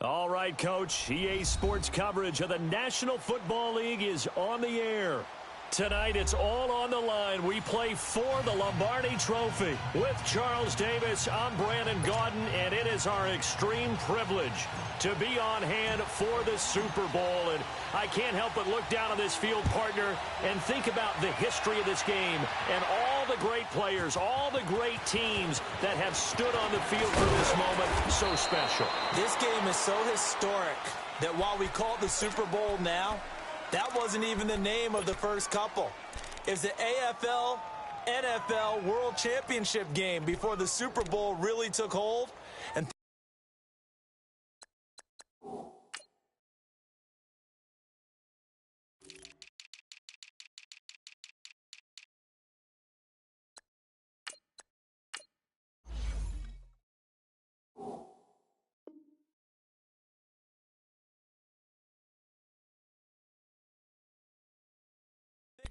All right, Coach. EA Sports coverage of the National Football League is on the air. Tonight, it's all on the line. We play for the Lombardi Trophy. With Charles Davis, I'm Brandon Gaudin, and it is our extreme privilege to be on hand for the Super Bowl. And I can't help but look down on this field, partner, and think about the history of this game and all the great players, all the great teams that have stood on the field for this moment. So special. This game is so historic that while we call it the Super Bowl now, that wasn't even the name of the first couple. It's the AFL, NFL World Championship game before the Super Bowl really took hold. And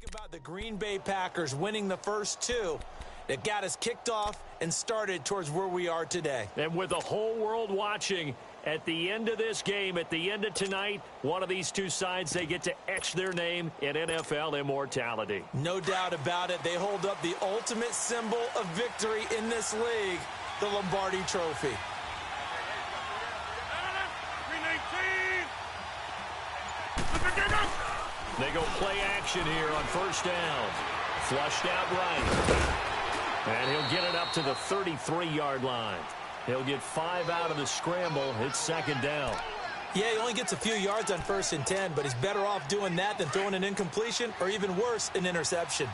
about the Green Bay Packers winning the first two that got us kicked off and started towards where we are today. And with the whole world watching, at the end of this game, at the end of tonight, one of these two sides, they get to etch their name in NFL immortality. No doubt about it. They hold up the ultimate symbol of victory in this league, the Lombardi Trophy. They go play action here on first down. Flushed out right. And he'll get it up to the 33-yard line. He'll get 5 out of the scramble. It's second down. Yeah, he only gets a few yards on 1st and 10, but he's better off doing that than throwing an incompletion or even worse, an interception.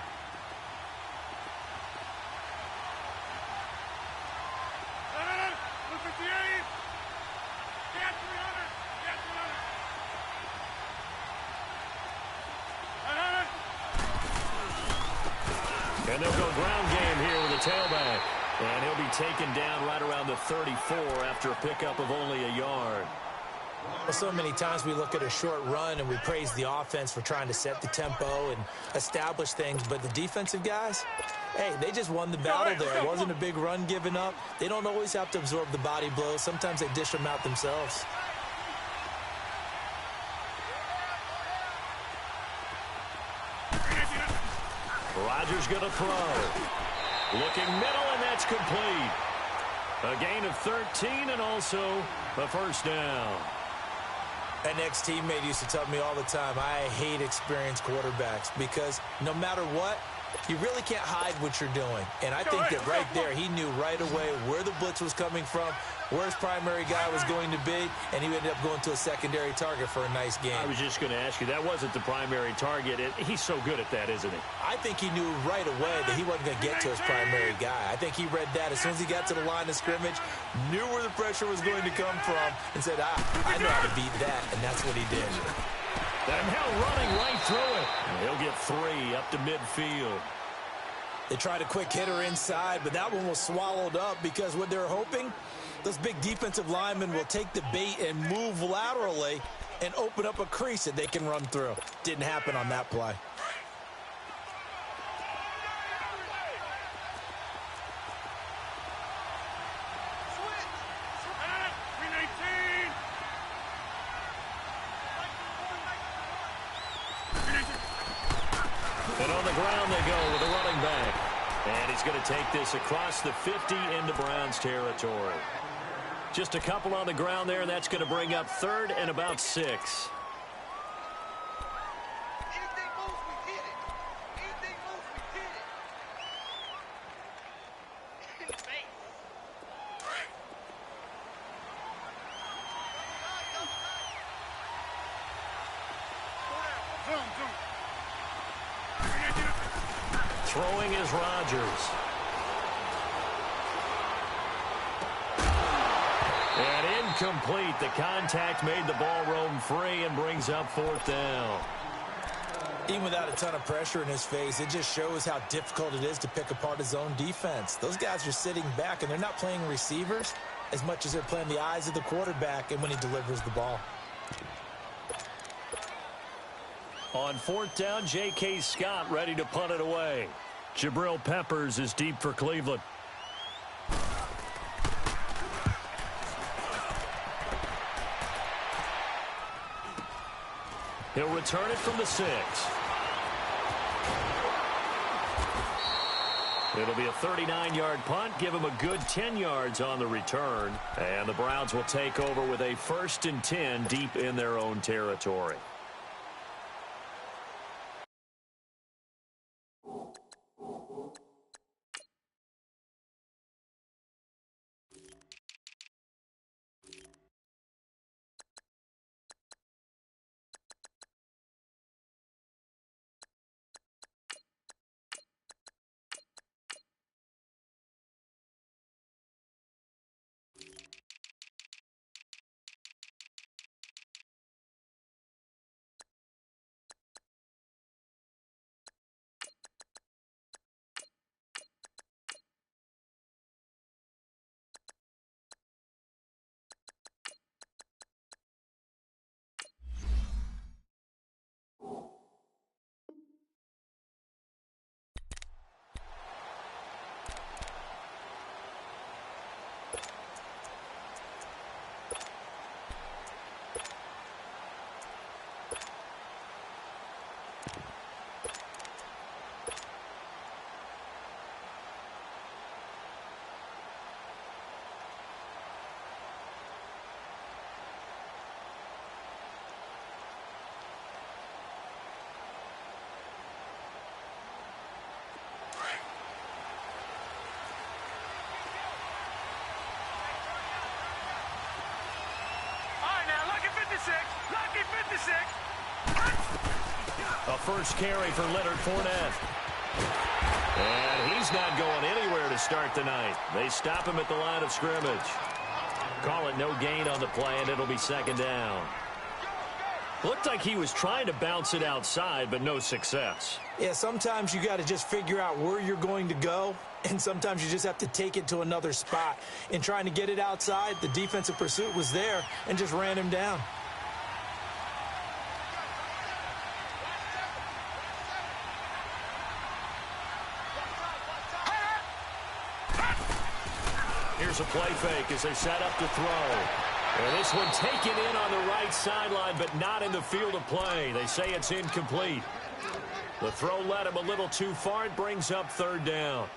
And they'll go ground game here with a tailback. And he'll be taken down right around the 34 after a pickup of only a yard. Well, so many times we look at a short run and we praise the offense for trying to set the tempo and establish things. But the defensive guys, hey, they just won the battle there. It wasn't a big run given up. They don't always have to absorb the body blows. Sometimes they dish them out themselves. Rodgers going to throw. Looking middle, and that's complete. A gain of 13 and also the first down. An ex-teammate used to tell me all the time, I hate experienced quarterbacks because no matter what, you really can't hide what you're doing. And I think that right there, he knew right away where the blitz was coming from, where his primary guy was going to be, and he ended up going to a secondary target for a nice game. I was just going to ask you, that wasn't the primary target. He's so good at that, isn't he? I think he knew right away that he wasn't going to get to his primary guy. I think he read that as soon as he got to the line of scrimmage, knew where the pressure was going to come from, and said, I know how to beat that, and that's what he did. And now running right through it. He'll get 3 up to midfield. They tried a quick hitter inside, but that one was swallowed up because what they're hoping, those big defensive linemen will take the bait and move laterally and open up a crease that they can run through. Didn't happen on that play. And on the ground they go with a running back. And he's going to take this across the 50 into Browns territory. Just a couple on the ground there, and that's going to bring up 3rd and about 6. Throwing is Rodgers. And incomplete. The contact made the ball roam free and brings up 4th down. Even without a ton of pressure in his face, it just shows how difficult it is to pick apart his own defense. Those guys are sitting back, and they're not playing receivers as much as they're playing the eyes of the quarterback and when he delivers the ball. On 4th down, J.K. Scott ready to punt it away. Jabril Peppers is deep for Cleveland. He'll return it from the 6. It'll be a 39-yard punt. Give him a good 10 yards on the return. And the Browns will take over with a 1st and 10 deep in their own territory. Lucky 56. A first carry for Leonard Fournette. And he's not going anywhere to start the night. They stop him at the line of scrimmage. Call it no gain on the play, and it'll be 2nd down. Looked like he was trying to bounce it outside, but no success. Yeah, sometimes you got to just figure out where you're going to go, and sometimes you just have to take it to another spot. In trying to get it outside, the defensive pursuit was there and just ran him down. Here's a play fake as they set up to throw. And this one taken in on the right sideline, but not in the field of play. They say it's incomplete. The throw led him a little too far. It brings up 3rd down.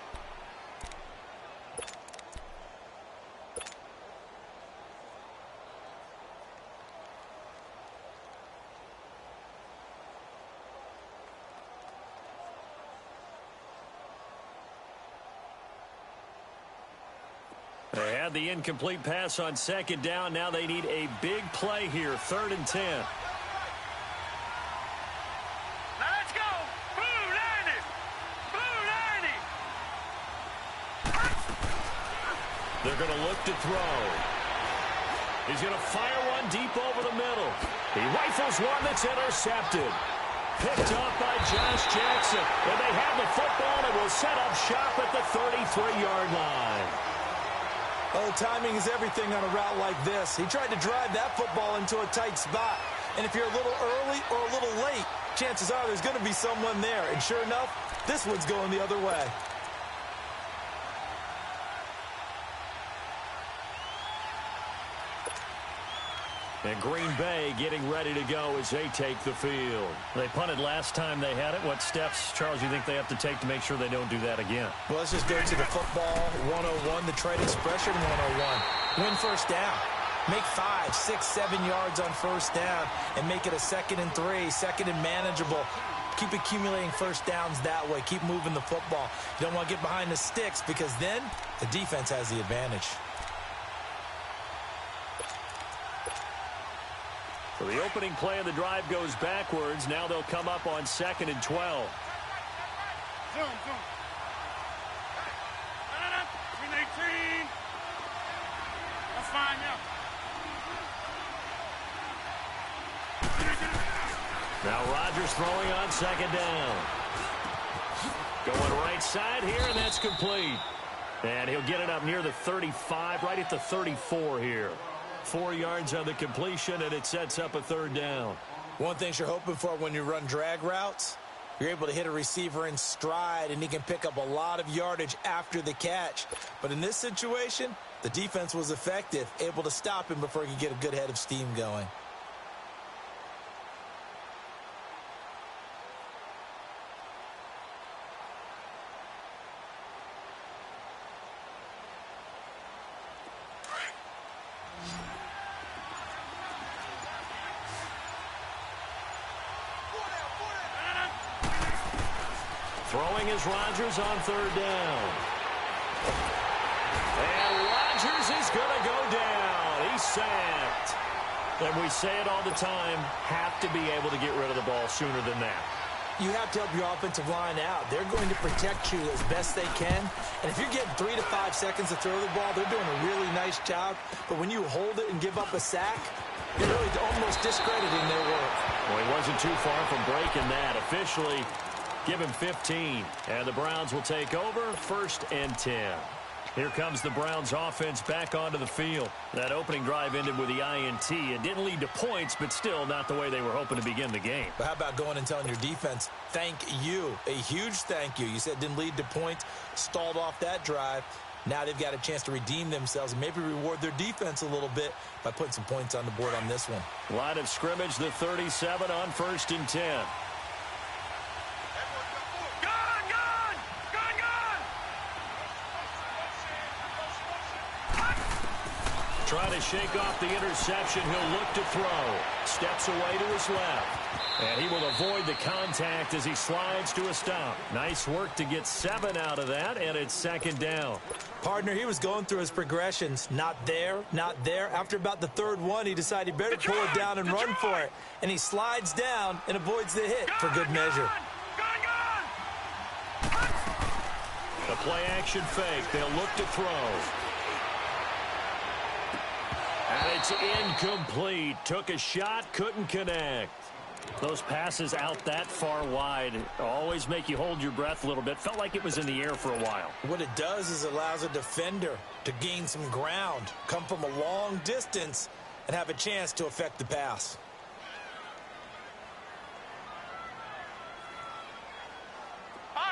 They had the incomplete pass on 2nd down. Now they need a big play here, 3rd and 10. Now let's go. Blue 90. Blue 90. They're going to look to throw. He's going to fire one deep over the middle. He rifles one that's intercepted. Picked up by Josh Jackson. And they have the football and will set up shop at the 33-yard line. Oh, timing is everything on a route like this. He tried to drive that football into a tight spot. And if you're a little early or a little late, chances are there's going to be someone there. And sure enough, this one's going the other way. And Green Bay getting ready to go as they take the field. They punted last time they had it. What steps, Charles, you think they have to take to make sure they don't do that again? Well, let's just go to the football 101, the trade expression 101. Win first down. Make 5, 6, 7 yards on first down and make it a 2nd and 3, 2nd and manageable. Keep accumulating first downs that way. Keep moving the football. You don't want to get behind the sticks because then the defense has the advantage. So the opening play of the drive goes backwards. Now they'll come up on 2nd and 12. Zoom. Green 18. That's fine now. Now Rodgers throwing on 2nd down. Going right side here, and that's complete. And he'll get it up near the 35, right at the 34 here. 4 yards on the completion, and it sets up a 3rd down. One thing you're hoping for when you run drag routes, you're able to hit a receiver in stride, and he can pick up a lot of yardage after the catch. But in this situation, the defense was effective, able to stop him before he could get a good head of steam going. Throwing is Rodgers on third down. And Rodgers is going to go down. He's sacked. And we say it all the time, have to be able to get rid of the ball sooner than that. You have to help your offensive line out. They're going to protect you as best they can. And if you're getting 3 to 5 seconds to throw the ball, they're doing a really nice job. But when you hold it and give up a sack, you're really almost discrediting their work. Well, he wasn't too far from breaking that. Officially, give him 15. And the Browns will take over, 1st and 10. Here comes the Browns offense back onto the field. That opening drive ended with the INT. It didn't lead to points, but still not the way they were hoping to begin the game. But how about going and telling your defense, thank you, a huge thank you. You said it didn't lead to points, stalled off that drive. Now they've got a chance to redeem themselves and maybe reward their defense a little bit by putting some points on the board on this one. Line of scrimmage, the 37 on 1st and 10. Trying to shake off the interception. He'll look to throw. Steps away to his left. And he will avoid the contact as he slides to a stop. Nice work to get 7 out of that, and it's 2nd down. Partner, he was going through his progressions. Not there, not there. After about the 3rd one, he decided he better pull it down and run for it. And he slides down and avoids the hit for good measure. The play-action fake. They'll look to throw. And it's incomplete. Took a shot, couldn't connect. Those passes out that far wide always make you hold your breath a little bit. Felt like it was in the air for a while. What it does is allows a defender to gain some ground, come from a long distance, and have a chance to affect the pass.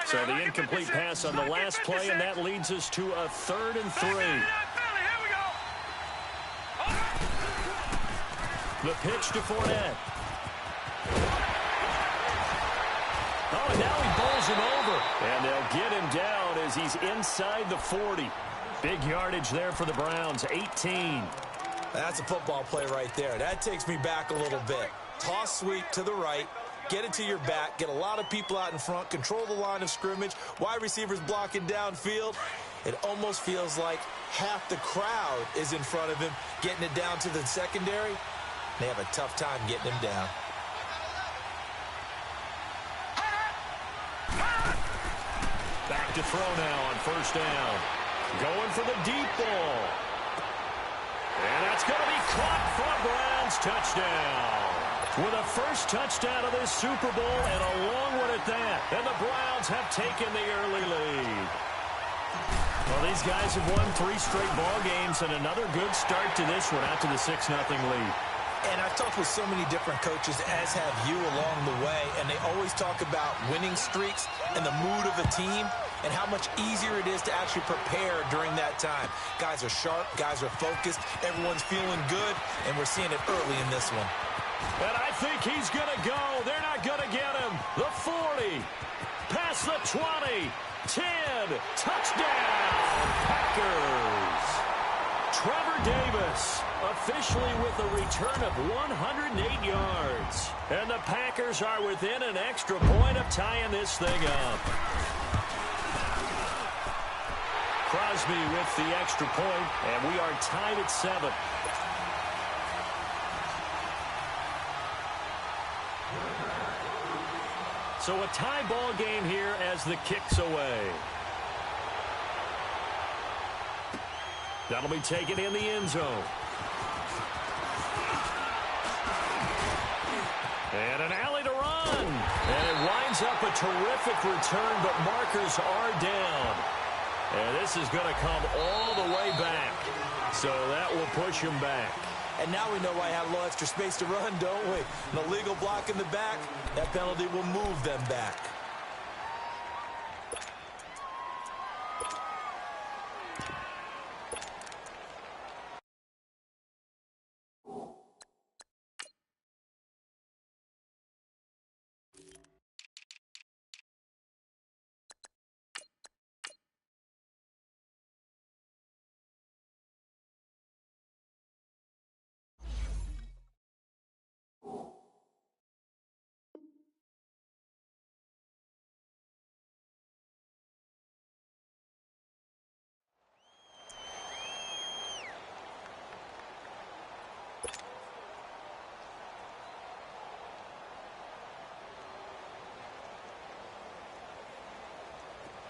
So the incomplete pass on the last play, and that leads us to a 3rd and 3. The pitch to Fournette. Oh, and now he bowls him over. And they'll get him down as he's inside the 40. Big yardage there for the Browns, 18. That's a football play right there. That takes me back a little bit. Toss sweep to the right. Get it to your back. Get a lot of people out in front. Control the line of scrimmage. Wide receivers blocking downfield. It almost feels like half the crowd is in front of him, getting it down to the secondary. They have a tough time getting him down. Back to throw now on 1st down. Going for the deep ball. And that's going to be caught for a Browns touchdown. With a first touchdown of this Super Bowl and a long one at that. And the Browns have taken the early lead. Well, these guys have won 3 straight ball games and another good start to this one out to the 6-0 lead. And I've talked with so many different coaches, as have you along the way, and they always talk about winning streaks and the mood of a team and how much easier it is to actually prepare during that time. Guys are sharp, guys are focused, everyone's feeling good, and we're seeing it early in this one. And I think he's going to go. They're not going to get him. The 40, past the 20, 10, touchdown, Packers. Trevor Davis officially with a return of 108 yards. And the Packers are within an extra point of tying this thing up. Crosby with the extra point, and we are tied at 7. So a tie ball game here as the kick's away. That'll be taken in the end zone. And an alley to run. And it winds up a terrific return, but markers are down. And this is going to come all the way back. So that will push him back. And now we know why I had a little extra space to run, don't we? An illegal block in the back, that penalty will move them back.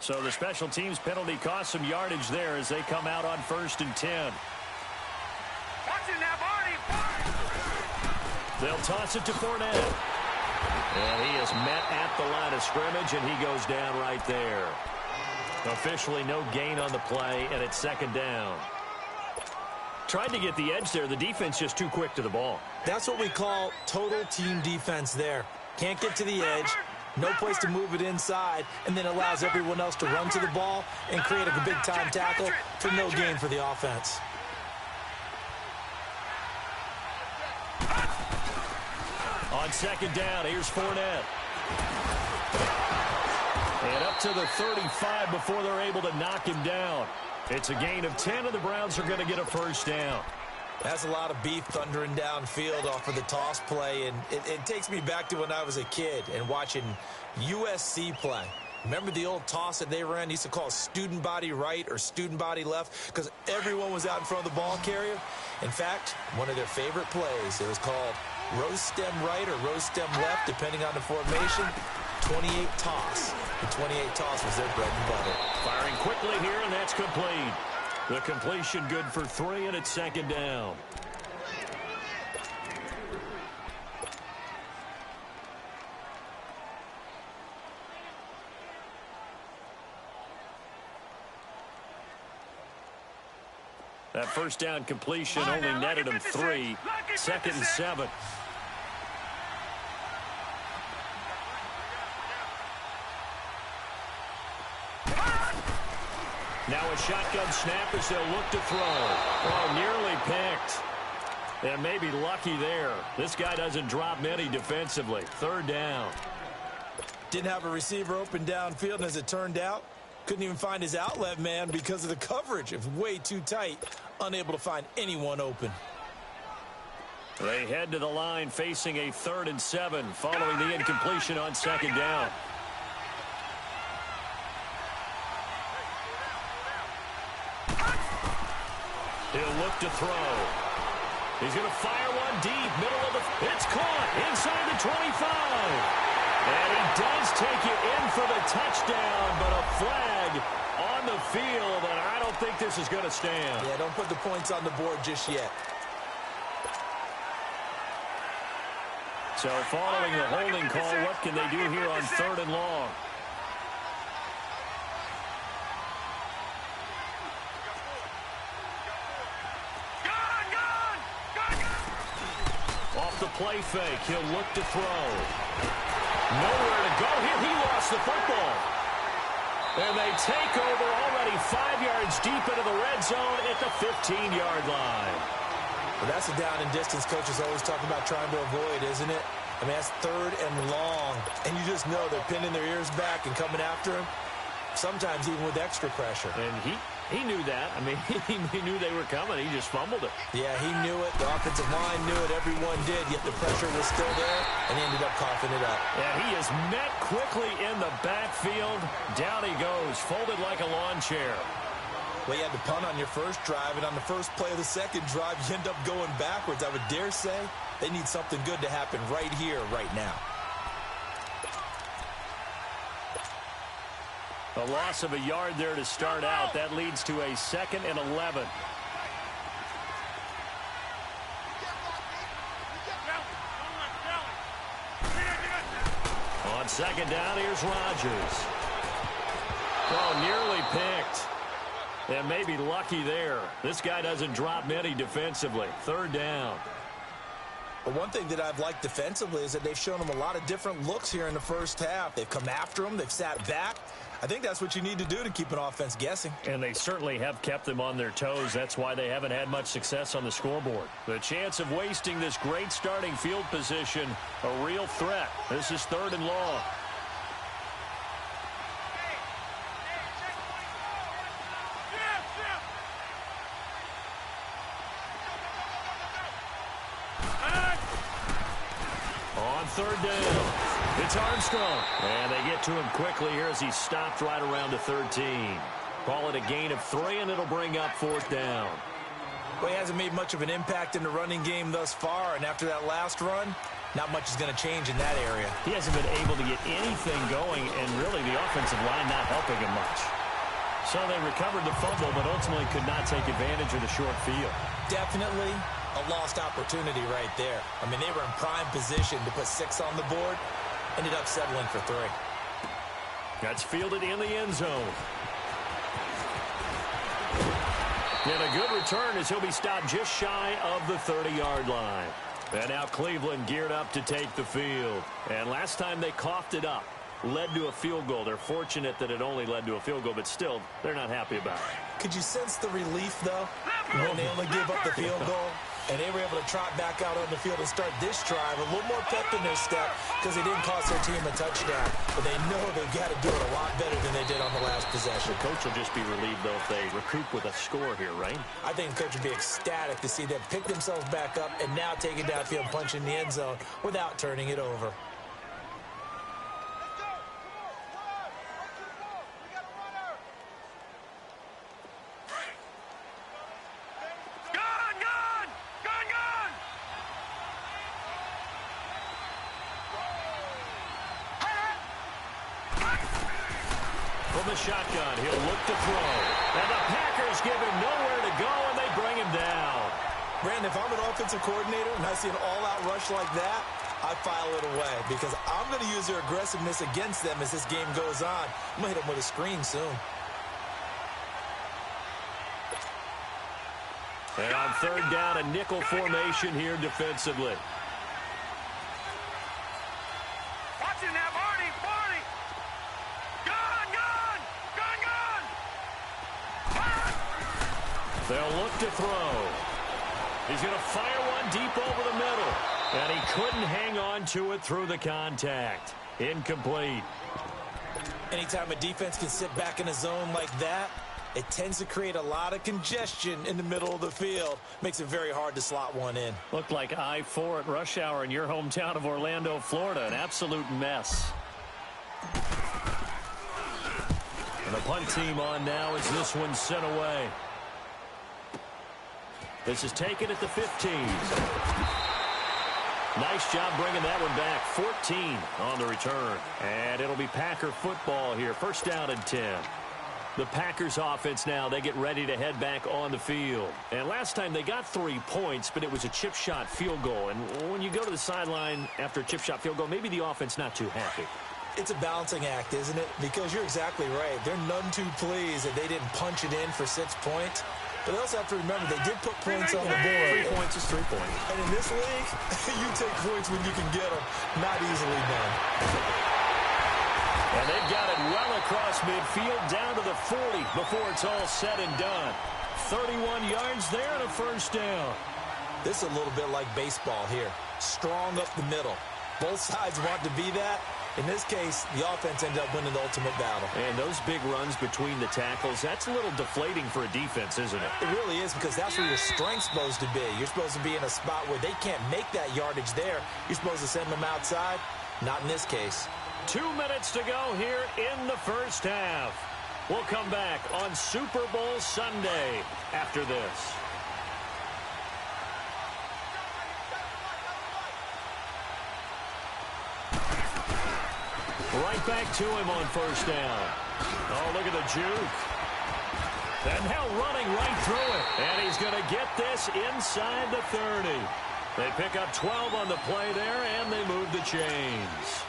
So the special teams penalty cost some yardage there as they come out on 1st and 10. Watching that body. They'll toss it to Fournette. And he is met at the line of scrimmage, and he goes down right there. Officially no gain on the play, and it's 2nd down. Tried to get the edge there. The defense just too quick to the ball. That's what we call total team defense there. Can't get to the edge, no place to move it inside, and then allows everyone else to run to the ball and create a big-time tackle for no gain for the offense. On 2nd down, here's Fournette. And up to the 35 before they're able to knock him down. It's a gain of 10, and the Browns are going to get a 1st down. That's a lot of beef thundering downfield off of the toss play, and it takes me back to when I was a kid and watching USC play. Remember the old toss that they ran? They used to call it student body right or student body left because everyone was out in front of the ball carrier. In fact, one of their favorite plays, it was called rose stem right or rose stem left, depending on the formation. 28 toss. The 28 toss was their bread and butter. Firing quickly here, and that's complete. The completion good for 3, and it's 2nd down. That 1st down completion only netted him 3. 2nd and 7. Now a shotgun snap as they'll look to throw. Oh, nearly picked. And maybe lucky there. This guy doesn't drop many defensively. 3rd down. Didn't have a receiver open downfield, and as it turned out, couldn't even find his outlet man because of the coverage. It was way too tight. Unable to find anyone open. They head to the line facing a 3rd and 7 following the incompletion on 2nd down. He'll look to throw. He's going to fire one deep, middle of the... It's caught inside the 25. And he does take it in for the touchdown, but a flag on the field, and I don't think this is going to stand. Yeah, don't put the points on the board just yet. So following the holding call, what can they do here on 3rd and long? Off the play fake, he'll look to throw. Nowhere to go here. He lost the football. And they take over already 5 yards deep into the red zone at the 15-yard line. Well, that's a down and distance coaches always talk about trying to avoid, isn't it? I mean, that's 3rd and long. And you just know they're pinning their ears back and coming after him, sometimes even with extra pressure. And he knew that. I mean, he knew they were coming. He just fumbled it. Yeah, he knew it. The offensive line knew it. Everyone did, yet the pressure was still there, and he ended up coughing it up. And he is met quickly in the backfield. Down he goes, folded like a lawn chair. Well, you had to punt on your first drive, and on the first play of the second drive, you end up going backwards. I would dare say they need something good to happen right here, right now. A loss of a yard there to start out. That leads to a 2nd and 11. On 2nd down, here's Rodgers. Oh, nearly picked. And maybe lucky there. This guy doesn't drop many defensively. 3rd down. But one thing that I've liked defensively is that they've shown him a lot of different looks here in the first half. They've come after him. They've sat back. I think that's what you need to do to keep an offense guessing. And they certainly have kept them on their toes. That's why they haven't had much success on the scoreboard. The chance of wasting this great starting field position, a real threat. This is 3rd and long. On 3rd down, it's Armstrong. And they get to him quickly here as he stopped right around the 13. Call it a gain of 3, and it'll bring up 4th down. Well, he hasn't made much of an impact in the running game thus far, and after that last run, not much is going to change in that area. He hasn't been able to get anything going, and really the offensive line not helping him much. So they recovered the fumble, but ultimately could not take advantage of the short field. Definitely a lost opportunity right there. I mean, they were in prime position to put 6 on the board. Ended up settling for 3. That's fielded in the end zone. And a good return as he'll be stopped just shy of the 30-yard line. And now Cleveland geared up to take the field. And last time they coughed it up, led to a field goal. They're fortunate that it only led to a field goal, but still, they're not happy about it. Could you sense the relief, though, when they only gave up the field goal? And they were able to trot back out on the field and start this drive. A little more pep in their step because they didn't cost their team a touchdown. But they know they've got to do it a lot better than they did on the last possession. The coach will just be relieved, though, if they recoup with a score here, right? I think the coach would be ecstatic to see them pick themselves back up and now take it downfield and punch in the end zone without turning it over. From the shotgun, he'll look to throw. And the Packers give him nowhere to go, and they bring him down. Brandon, if I'm an offensive coordinator and I see an all-out rush like that, I file it away because I'm going to use their aggressiveness against them as this game goes on. I'm going to hit them with a screen soon. And on third down, a nickel formation here defensively. They'll look to throw. He's going to fire one deep over the middle. And he couldn't hang on to it through the contact. Incomplete. Anytime a defense can sit back in a zone like that, it tends to create a lot of congestion in the middle of the field. Makes it very hard to slot one in. Looked like I-4 at rush hour in your hometown of Orlando, Florida. An absolute mess. And the punt team on now as this one's sent away. This is taken at the 15. Nice job bringing that one back. 14 on the return. And it'll be Packer football here. First down and 10. The Packers offense now, they get ready to head back on the field. And last time they got 3 points, but it was a chip shot field goal. And when you go to the sideline after a chip shot field goal, maybe the offense not too happy. It's a balancing act, isn't it? Because you're exactly right. They're none too pleased that they didn't punch it in for 6 points. But they also have to remember they did put points on the board. 3 points is 3 points. And in this league, you take points when you can get them. Not easily done. And they've got it well across midfield down to the 40 before it's all said and done. 31 yards there and a first down. This is a little bit like baseball here. Strong up the middle. Both sides want to be that. In this case, the offense ended up winning the ultimate battle. And those big runs between the tackles, that's a little deflating for a defense, isn't it? It really is, because that's where your strength's supposed to be. You're supposed to be in a spot where they can't make that yardage there. You're supposed to send them outside. Not in this case. 2 minutes to go here in the first half. We'll come back on Super Bowl Sunday after this. Right back to him on first down. Oh, look at the juke. And now running right through it. And he's going to get this inside the 30. They pick up 12 on the play there, and they move the chains.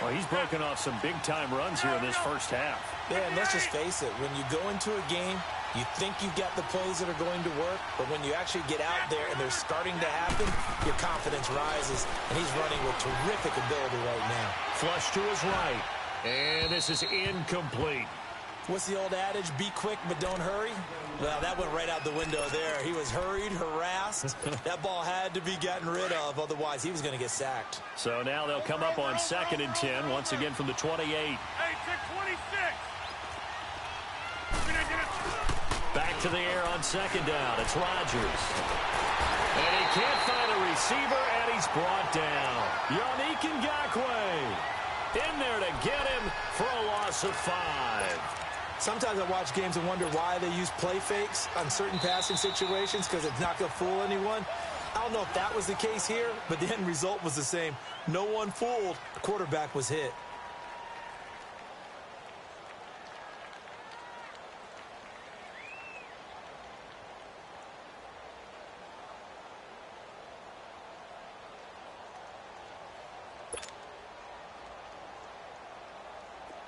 Well, he's broken off some big-time runs here in this first half. Yeah, and let's just face it. When you go into a game, you think you've got the plays that are going to work, but when you actually get out there and they're starting to happen, your confidence rises, and he's running with terrific ability right now. Flush to his right, and this is incomplete. What's the old adage? Be quick, but don't hurry? Well, that went right out the window there. He was hurried, harassed. That ball had to be gotten rid of, otherwise he was going to get sacked. So now they'll come up on 2nd and 10, once again from the 28. Hey, 26. Back to the air on 2nd down. It's Rodgers. And he can't find a receiver, and he's brought down. Yannick Ngakoue in there to get him for a loss of 5. Sometimes I watch games and wonder why they use play fakes on certain passing situations, because it's not going to fool anyone. I don't know if that was the case here, but the end result was the same. No one fooled. The quarterback was hit.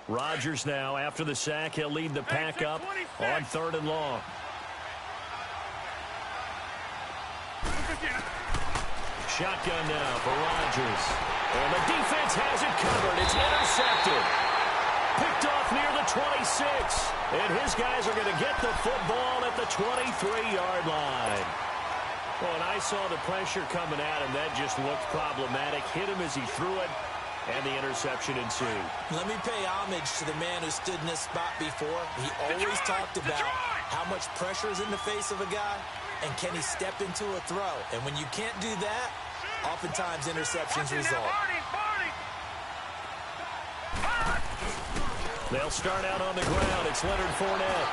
Rodgers now, after the sack, he'll lead the pack up on 3rd and long. Shotgun now for Rodgers. And the defense has it covered. It's intercepted. Picked off near the 26. And his guys are going to get the football at the 23-yard line. Well, and I saw the pressure coming at him. That just looked problematic. Hit him as he threw it. And the interception ensued. Let me pay homage to the man who stood in this spot before. He always talked about how much pressure is in the face of a guy, and can he step into a throw. And when you can't do that, oftentimes interceptions result. They'll start out on the ground. It's Leonard Fournette.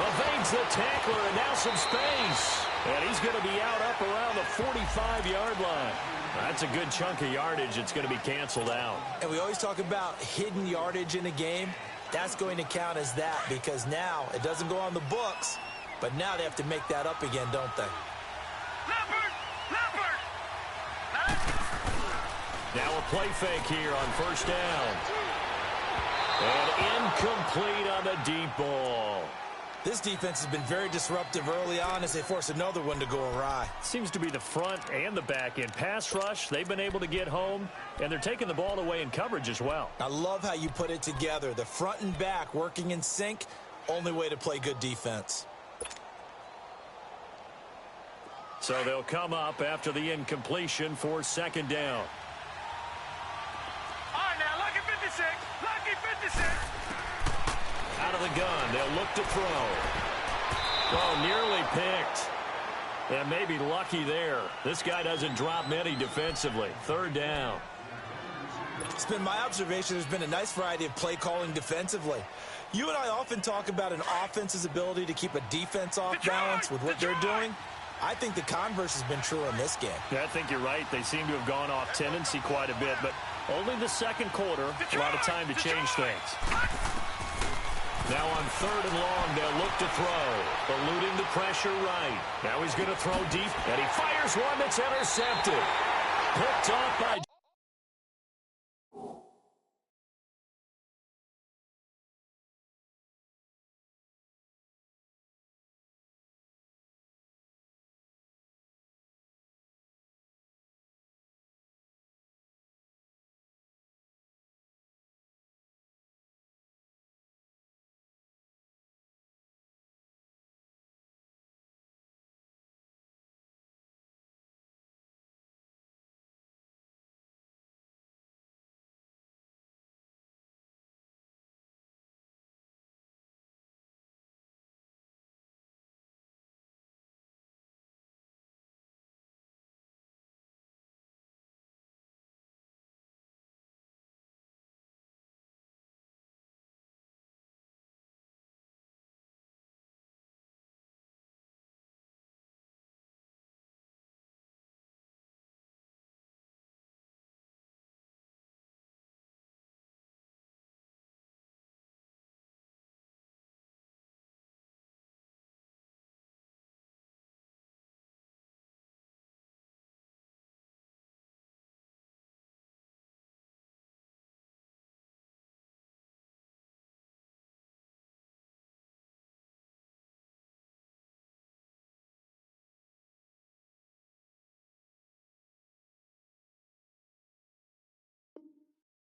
Evades the tackler, and now some space. And he's going to be out up around the 45-yard line. That's a good chunk of yardage. It's going to be canceled out. And we always talk about hidden yardage in a game. That's going to count as that because now it doesn't go on the books, but now they have to make that up again, don't they? Now a play fake here on 1st down. And incomplete on the deep ball. This defense has been very disruptive early on as they force another one to go awry. Seems to be the front and the back end. Pass rush, they've been able to get home, and they're taking the ball away in coverage as well. I love how you put it together. The front and back working in sync, only way to play good defense. So they'll come up after the incompletion for 2nd down. All right, now, lucky 56. Lucky 56. Out of the gun, they'll look to throw. Oh, nearly picked. And maybe lucky there. This guy doesn't drop many defensively. 3rd down. It's been my observation there's been a nice variety of play calling defensively. You and I often talk about an offense's ability to keep a defense off balance with what they're doing. I think the converse has been true in this game. Yeah, I think you're right. They seem to have gone off tendency quite a bit, but only the 2nd quarter, a lot of time to change things. Now on 3rd and long, they'll look to throw. Eluding the pressure right. Now he's going to throw deep, and he fires one that's intercepted. Picked off by...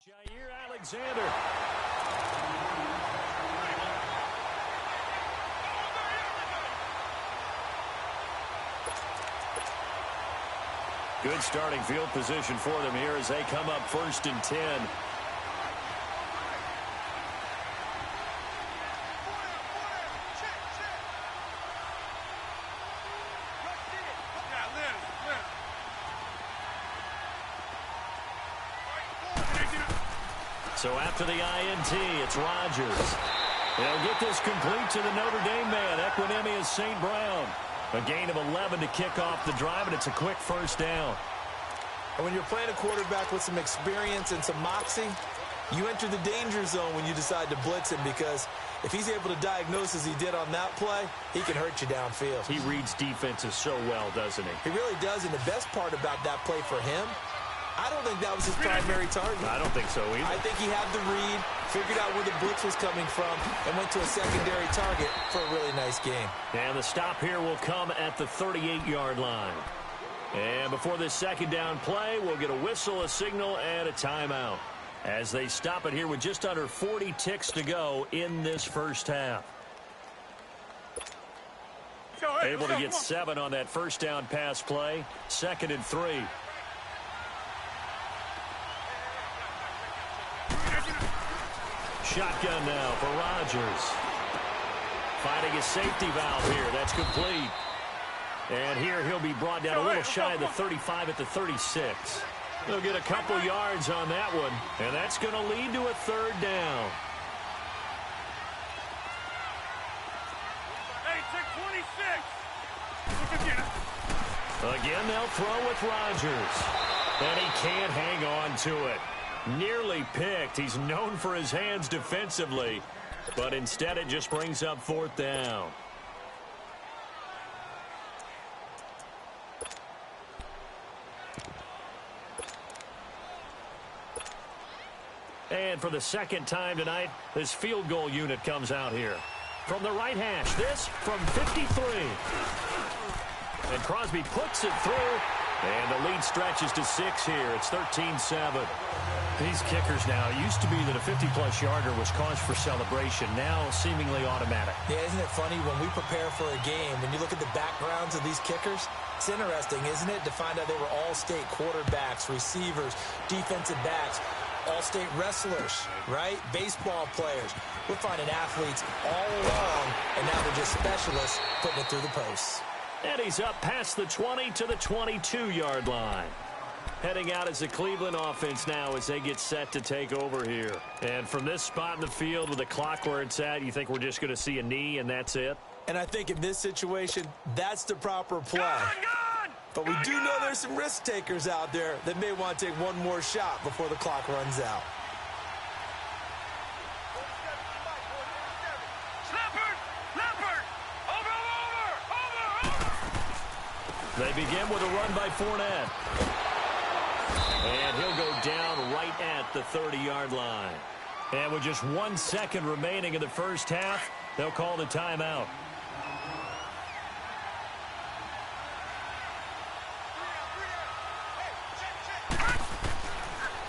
Jair Alexander. Good starting field position for them here as they come up 1st and 10. So after the INT, it's Rodgers. They'll get this complete to the Notre Dame man, Equinemius St. Brown. A gain of 11 to kick off the drive, and it's a quick first down. And when you're playing a quarterback with some experience and some moxie, you enter the danger zone when you decide to blitz him, because if he's able to diagnose as he did on that play, he can hurt you downfield. He reads defenses so well, doesn't he? He really does, and the best part about that play for him, I don't think that was his primary target. I don't think so either. I think he had the read, figured out where the blitz was coming from, and went to a secondary target for a really nice game. And the stop here will come at the 38-yard line. And before this second down play, we'll get a whistle, a signal, and a timeout, as they stop it here with just under 40 ticks to go in this first half. Able to get 7 on that first down pass play. 2nd and 3. Shotgun now for Rodgers. Finding his safety valve here. That's complete. And here he'll be brought down a little shy of the 35 at the 36. They'll get a couple yards on that one, and that's going to lead to a 3rd down. Again, they'll throw with Rodgers. And he can't hang on to it. Nearly picked. He's known for his hands defensively, but instead it just brings up 4th down. And for the second time tonight, this field goal unit comes out here. From the right hash, this from 53. And Crosby puts it through, and the lead stretches to 6 here. It's 13-7. These kickers now, it used to be that a 50-plus yarder was cause for celebration. Now seemingly automatic. Yeah, isn't it funny when we prepare for a game, when you look at the backgrounds of these kickers, it's interesting, isn't it, to find out they were all-state quarterbacks, receivers, defensive backs, all-state wrestlers, right? Baseball players. We're finding athletes all along, and now they're just specialists putting it through the posts. And he's up past the 20 to the 22-yard line. Heading out as the Cleveland offense now as they get set to take over here. And from this spot in the field with the clock where it's at, you think we're just going to see a knee and that's it? And I think in this situation, that's the proper play. But we do know there's some risk takers out there that may want to take one more shot before the clock runs out. They begin with a run by Fournette. And he'll go down right at the 30-yard line. And with just 1 second remaining in the first half, they'll call the timeout.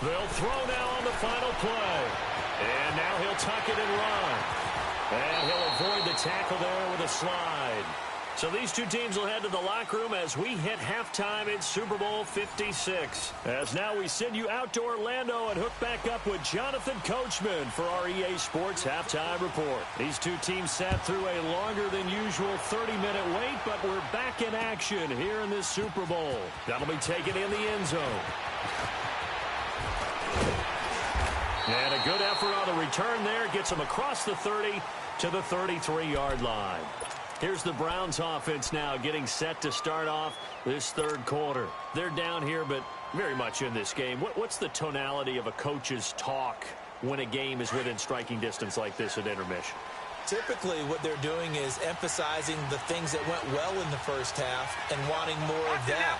They'll throw now on the final play. And now he'll tuck it and run. And he'll avoid the tackle there with a slide. So these two teams will head to the locker room as we hit halftime in Super Bowl 56. As now we send you out to Orlando and hook back up with Jonathan Coachman for our EA Sports Halftime Report. These two teams sat through a longer than usual 30-minute wait, but we're back in action here in this Super Bowl. That'll be taken in the end zone. And a good effort on the return there. Gets them across the 30 to the 33-yard line. Here's the Browns offense now getting set to start off this 3rd quarter. They're down here, but very much in this game. What's the tonality of a coach's talk when a game is within striking distance like this at intermission? Typically, what they're doing is emphasizing the things that went well in the first half and wanting more of that.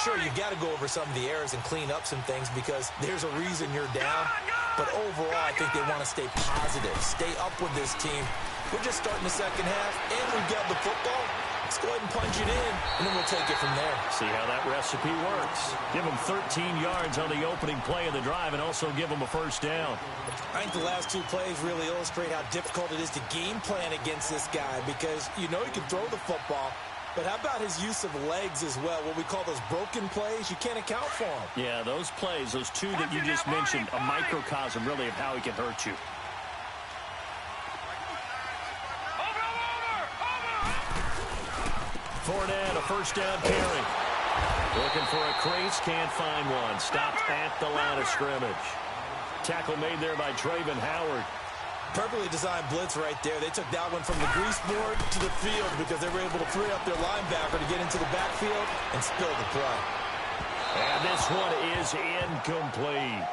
Sure, you've got to go over some of the errors and clean up some things because there's a reason you're down. But overall, I think they want to stay positive, stay up with this team. We're just starting the second half, and we've got the football. Let's go ahead and punch it in, and then we'll take it from there. See how that recipe works. Give them 13 yards on the opening play of the drive and also give them a first down. I think the last 2 plays really illustrate how difficult it is to game plan against this guy because you know he can throw the football, but how about his use of legs as well? What we call those broken plays, you can't account for them. Yeah, those plays, those 2 that you just mentioned, a microcosm really of how he can hurt you. Fournette, a first down carry. Looking for a crease, can't find one. Stopped at the line of scrimmage. Tackle made there by Travin Howard. Perfectly designed blitz right there. They took that one from the grease board to the field because they were able to free up their linebacker to get into the backfield and spill the play. And this one is incomplete.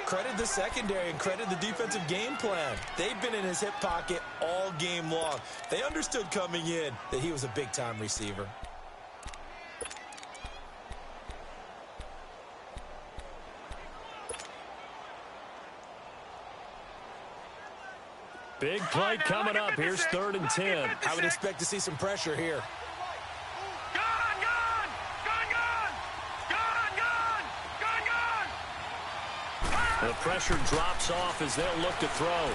Credit the secondary and credit the defensive game plan. They've been in his hip pocket all game long. They understood coming in that he was a big-time receiver. Big play coming up. Here's 3rd and 10. I would expect to see some pressure here. The pressure drops off as they'll look to throw.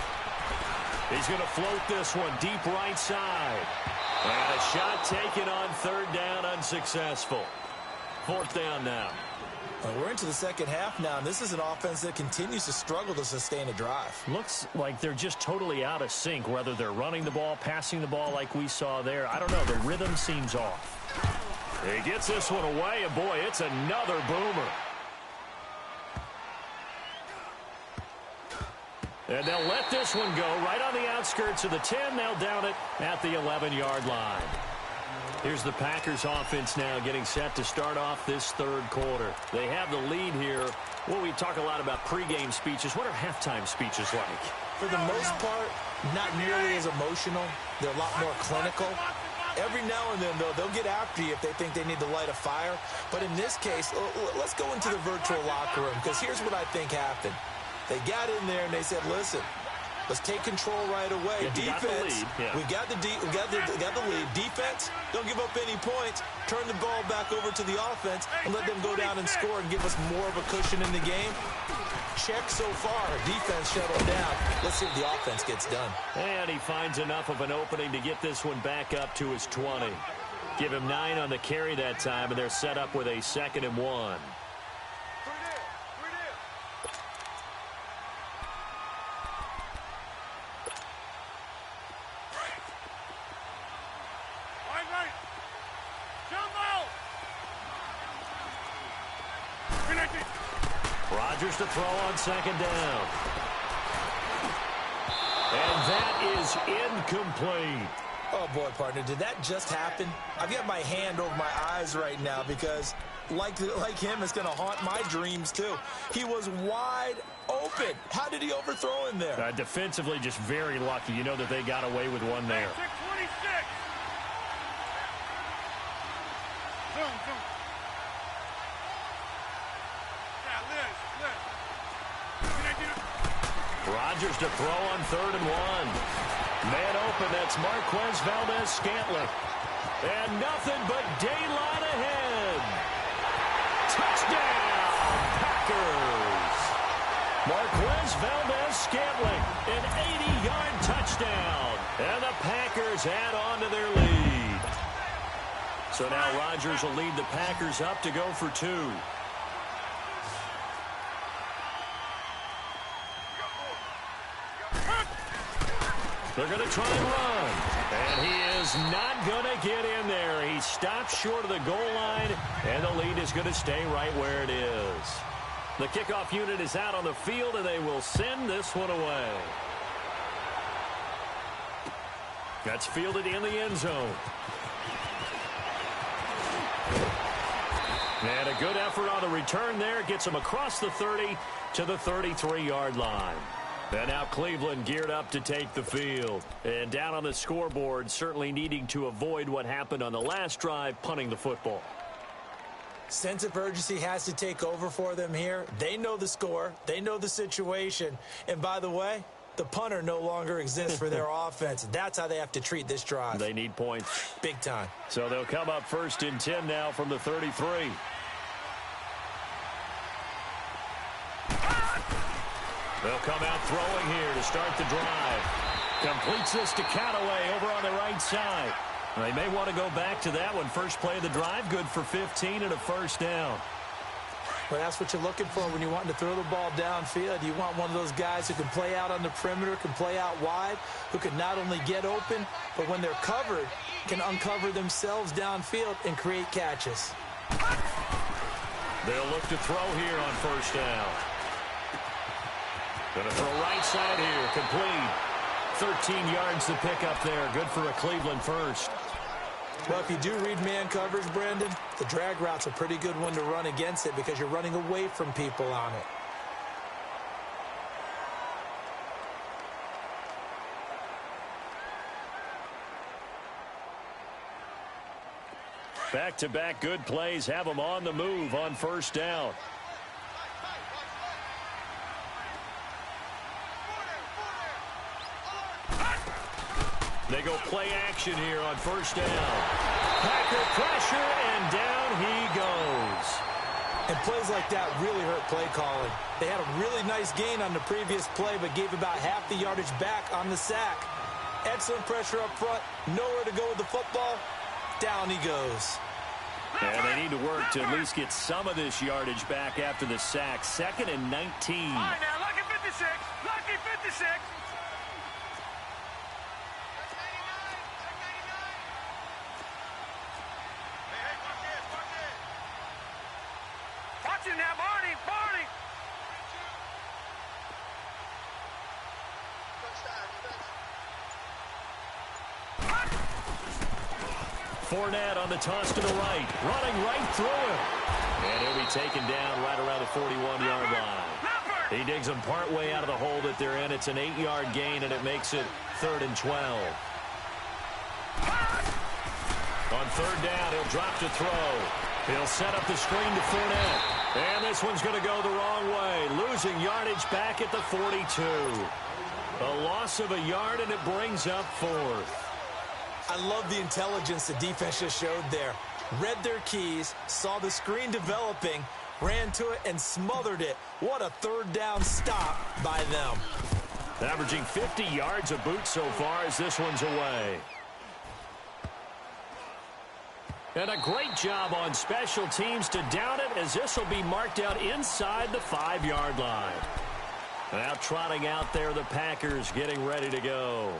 He's going to float this one deep right side. And a shot taken on 3rd down, unsuccessful. 4th down now. We're into the second half now, and this is an offense that continues to struggle to sustain a drive. Looks like they're just totally out of sync, whether they're running the ball, passing the ball like we saw there. I don't know. The rhythm seems off. He gets this one away, and boy, it's another boomer. And they'll let this one go right on the outskirts of the 10. They'll down it at the 11-yard line. Here's the Packers offense now getting set to start off this 3rd quarter. They have the lead here. Well, we talk a lot about pregame speeches. What are halftime speeches like? For the most part, not nearly as emotional. They're a lot more clinical. Every now and then, though, they'll get after you if they think they need to light a fire. But in this case, let's go into the virtual locker room, because here's what I think happened. They got in there and they said, listen, let's take control right away. Yeah, defense, we got the lead. Defense, don't give up any points. Turn the ball back over to the offense and let them go down and score and give us more of a cushion in the game. Check so far. Defense shuttled down. Let's see if the offense gets done. And he finds enough of an opening to get this one back up to his 20. Give him 9 on the carry that time, and they're set up with a 2nd and 1. Rodgers to throw on 2nd down. And that is incomplete. Oh, boy, partner, did that just happen? I've got my hand over my eyes right now because, like him, it's going to haunt my dreams, too. He was wide open. How did he overthrow him there? Defensively, just very lucky. You know that they got away with one there. 626. Zoom. Rodgers to throw on 3rd and 1. Man open, that's Marquez Valdez-Scantling. And nothing but daylight ahead. Touchdown, Packers. Marquez Valdez-Scantling, an 80-yard touchdown. And the Packers add on to their lead. So now Rodgers will lead the Packers up to go for 2. They're going to try and run. And he is not going to get in there. He stops short of the goal line, and the lead is going to stay right where it is. The kickoff unit is out on the field, and they will send this one away. That's fielded in the end zone. And a good effort on the return there. Gets him across the 30 to the 33-yard line. And now Cleveland geared up to take the field. And down on the scoreboard, certainly needing to avoid what happened on the last drive, punting the football. Sense of urgency has to take over for them here. They know the score. They know the situation. And by the way, the punter no longer exists for their offense. That's how they have to treat this drive. They need points. Big time. So they'll come up 1st and 10 now from the 33. They'll come out throwing here to start the drive. Completes this to Callaway over on the right side. They may want to go back to that one. First play of the drive, good for 15 and a 1st down. Well, that's what you're looking for when you want to throw the ball downfield. You want one of those guys who can play out on the perimeter, can play out wide, who can not only get open, but when they're covered, can uncover themselves downfield and create catches. They'll look to throw here on 1st down. Going to throw right side here. Complete. 13 yards to pick up there. Good for a Cleveland first. Well, if you do read man coverage, Brandon, the drag route's a pretty good one to run against it because you're running away from people on it. Back-to-back good plays have them on the move on first down. They go play action here on first down. Packer pressure, and down he goes. And plays like that really hurt play calling. They had a really nice gain on the previous play, but gave about half the yardage back on the sack. Excellent pressure up front. Nowhere to go with the football. Down he goes. And they need to work to at least get some of this yardage back after the sack. 2nd and 19. All right, now, lucky 56. Lucky 56. Watch him now, Barney. Barney. Fournette on the toss to the right. Running right through him. And he'll be taken down right around the 41-yard line. He digs them partway out of the hole that they're in. It's an 8-yard gain, and it makes it 3rd and 12. On 3rd down, he'll drop to throw. He'll set up the screen to Fournette. And this one's going to go the wrong way. Losing yardage back at the 42. A loss of a yard, and it brings up 4th. I love the intelligence the defense just showed there. Read their keys, saw the screen developing, ran to it, and smothered it. What a 3rd down stop by them. Averaging 50 yards a boot so far as this one's away. And a great job on special teams to down it, as this will be marked out inside the 5-yard line. Now trotting out there, the Packers getting ready to go.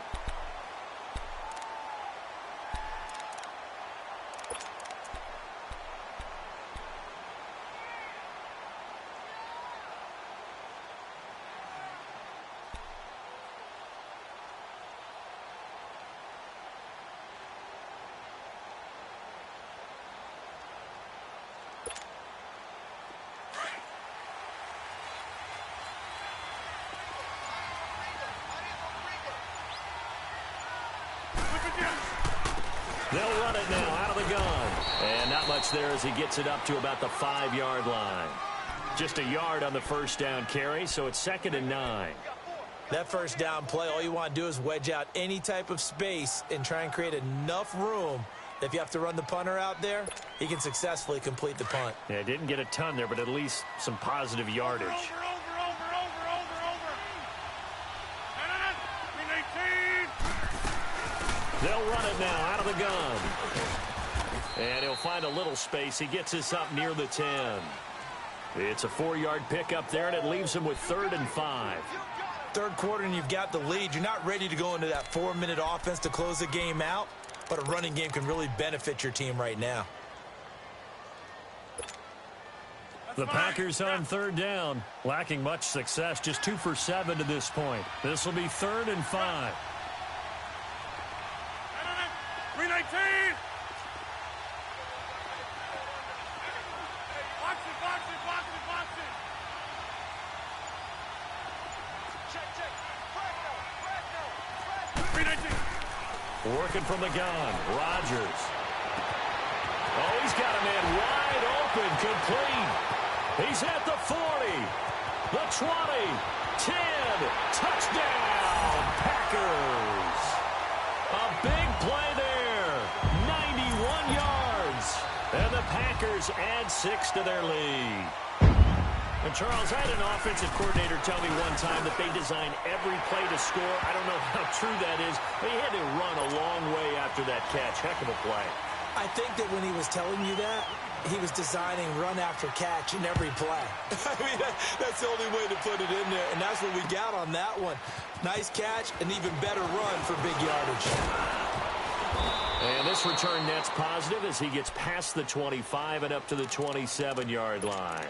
They'll run it now out of the gun. And not much there as he gets it up to about the 5-yard line. Just a yard on the first down carry, so it's 2nd and 9. That first down play, all you want to do is wedge out any type of space and try and create enough room that if you have to run the punter out there, he can successfully complete the punt. Yeah, didn't get a ton there, but at least some positive yardage. Over. They'll run it now out of the gun. And he'll find a little space. He gets this up near the 10. It's a 4-yard pickup there, and it leaves him with 3rd and 5. 3rd quarter, and you've got the lead. You're not ready to go into that 4-minute offense to close the game out, but a running game can really benefit your team right now. The Packers on 3rd down, lacking much success, just 2 for 7 to this point. This will be 3rd and 5. 319. Box it. Check. 319. Working from the gun, Rodgers. Oh, he's got a man wide open, complete. He's at the 40, the 20, 10, touchdown, Packers. A big play there, 91 yards, and the Packers add 6 to their lead. And Charles, I had an offensive coordinator tell me one time that they design every play to score. I don't know how true that is, but he had to run a long way after that catch. Heck of a play. I think that when he was telling you that, he was designing run after catch in every play. I mean, that's the only way to put it in there, and that's what we got on that one. Nice catch, an even better run for big yardage. And this return net's positive as he gets past the 25 and up to the 27-yard line.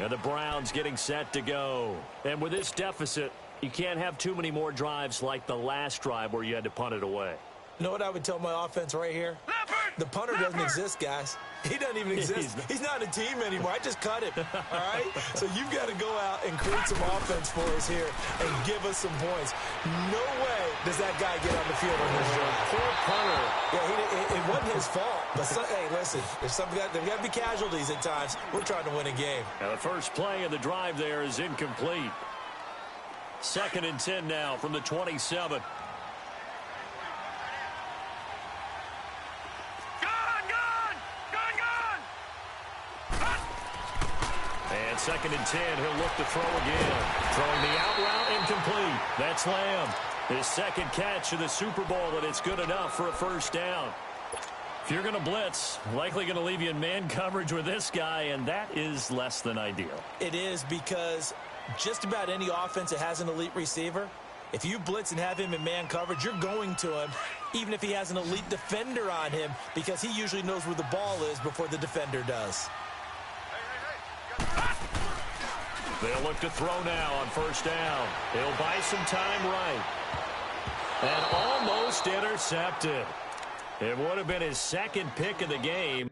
And the Browns getting set to go. And with this deficit, You can't have too many more drives like the last drive where you had to punt it away. You know what I would tell my offense right here? The punter doesn't exist, guys. He doesn't even exist. He's not a team anymore. I just cut him, all right? So you've got to go out and create some offense for us here and give us some points. No way does that guy get on the field on this drive. Poor punter. Yeah, it wasn't his fault. But, hey, listen, there's got to be casualties at times. We're trying to win a game. Now the first play of the drive there is incomplete. 2nd and 10 now from the 27. And 2nd and 10, he'll look to throw again. Throwing the out route, incomplete. That's Lamb. His second catch of the Super Bowl, and it's good enough for a first down. If you're going to blitz, likely going to leave you in man coverage with this guy, and that is less than ideal. It is, because just about any offense that has an elite receiver, if you blitz and have him in man coverage, you're going to him, even if he has an elite defender on him, because he usually knows where the ball is before the defender does. They'll look to throw now on first down. He'll buy some time right. And almost intercepted. It would have been his second pick of the game.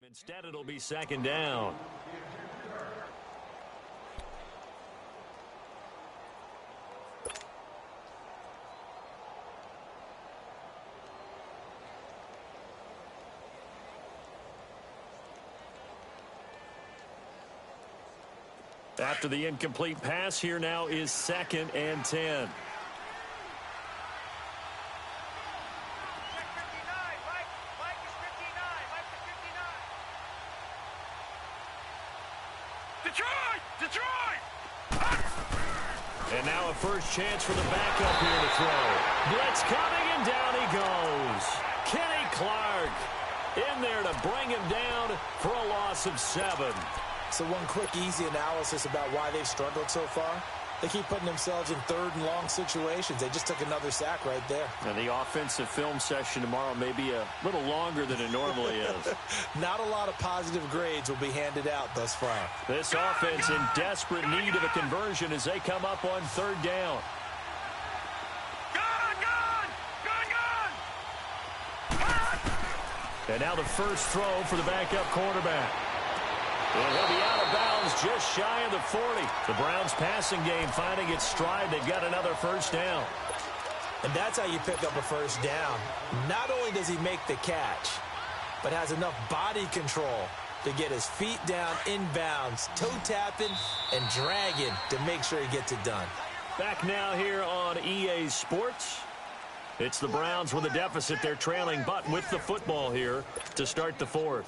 Instead, it'll be 2nd down. After the incomplete pass, here now is 2nd and 10. And now a first chance for the backup here to throw. Blitz coming, and down he goes. Kenny Clark in there to bring him down for a loss of 7. So one quick, easy analysis about why they've struggled so far. They keep putting themselves in 3rd and long situations. They just took another sack right there. And the offensive film session tomorrow may be a little longer than it normally is. Not a lot of positive grades will be handed out thus far. This offense in desperate need of a conversion as they come up on 3rd down. And now the first throw for the backup quarterback. And he'll be out of bounds just shy of the 40. The Browns passing game finding its stride. They've got another first down. And that's how you pick up a first down. Not only does he make the catch, but has enough body control to get his feet down inbounds, toe tapping and dragging to make sure he gets it done. Back now here on EA Sports. It's the Browns with a deficit. They're trailing, but with the football here to start the 4th.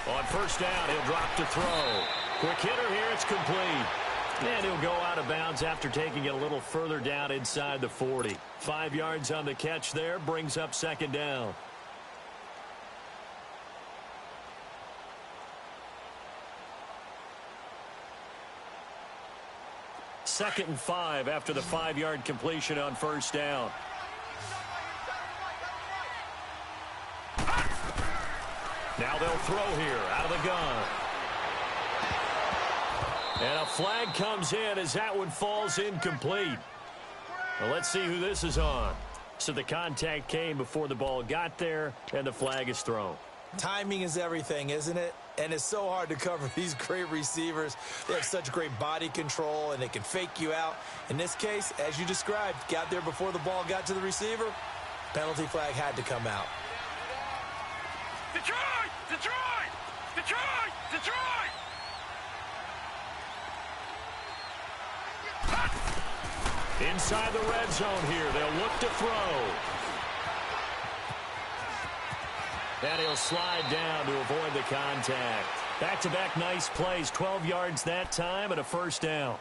On first down, he'll drop to throw. Quick hitter here, it's complete. And he'll go out of bounds after taking it a little further down inside the 40. 5 yards on the catch there, brings up 2nd down. 2nd and 5 after the 5-yard completion on first down. Now they'll throw here out of the gun. And a flag comes in as that one falls incomplete. Well, let's see who this is on. So the contact came before the ball got there, and the flag is thrown. Timing is everything, isn't it? And it's so hard to cover these great receivers. They have such great body control, and they can fake you out. In this case, as you described, got there before the ball got to the receiver. Penalty flag had to come out. Detroit! Detroit! Detroit! Detroit! Inside the red zone here, they'll look to throw. And he'll slide down to avoid the contact. Back-to-back nice plays, 12 yards that time and a first down.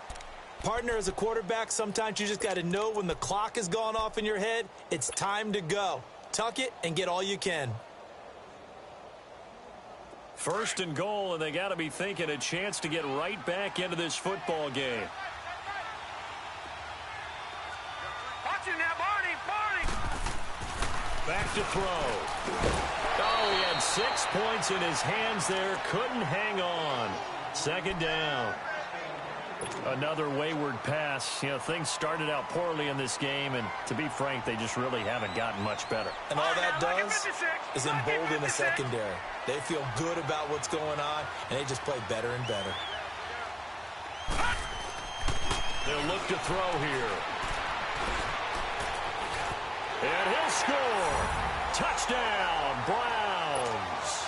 Partner, as a quarterback, sometimes you just got to know when the clock has gone off in your head, it's time to go. Tuck it and get all you can. 1st and goal, and they got to be thinking a chance to get right back into this football game. Watch him now, Barney! Barney! Back to throw. Oh, he had 6 points in his hands there. Couldn't hang on. 2nd down. Another wayward pass. You know, things started out poorly in this game, and to be frank, they just really haven't gotten much better. And all that does is embolden the secondary. They feel good about what's going on, and they just play better and better. They'll look to throw here. And he'll score. Touchdown, Browns.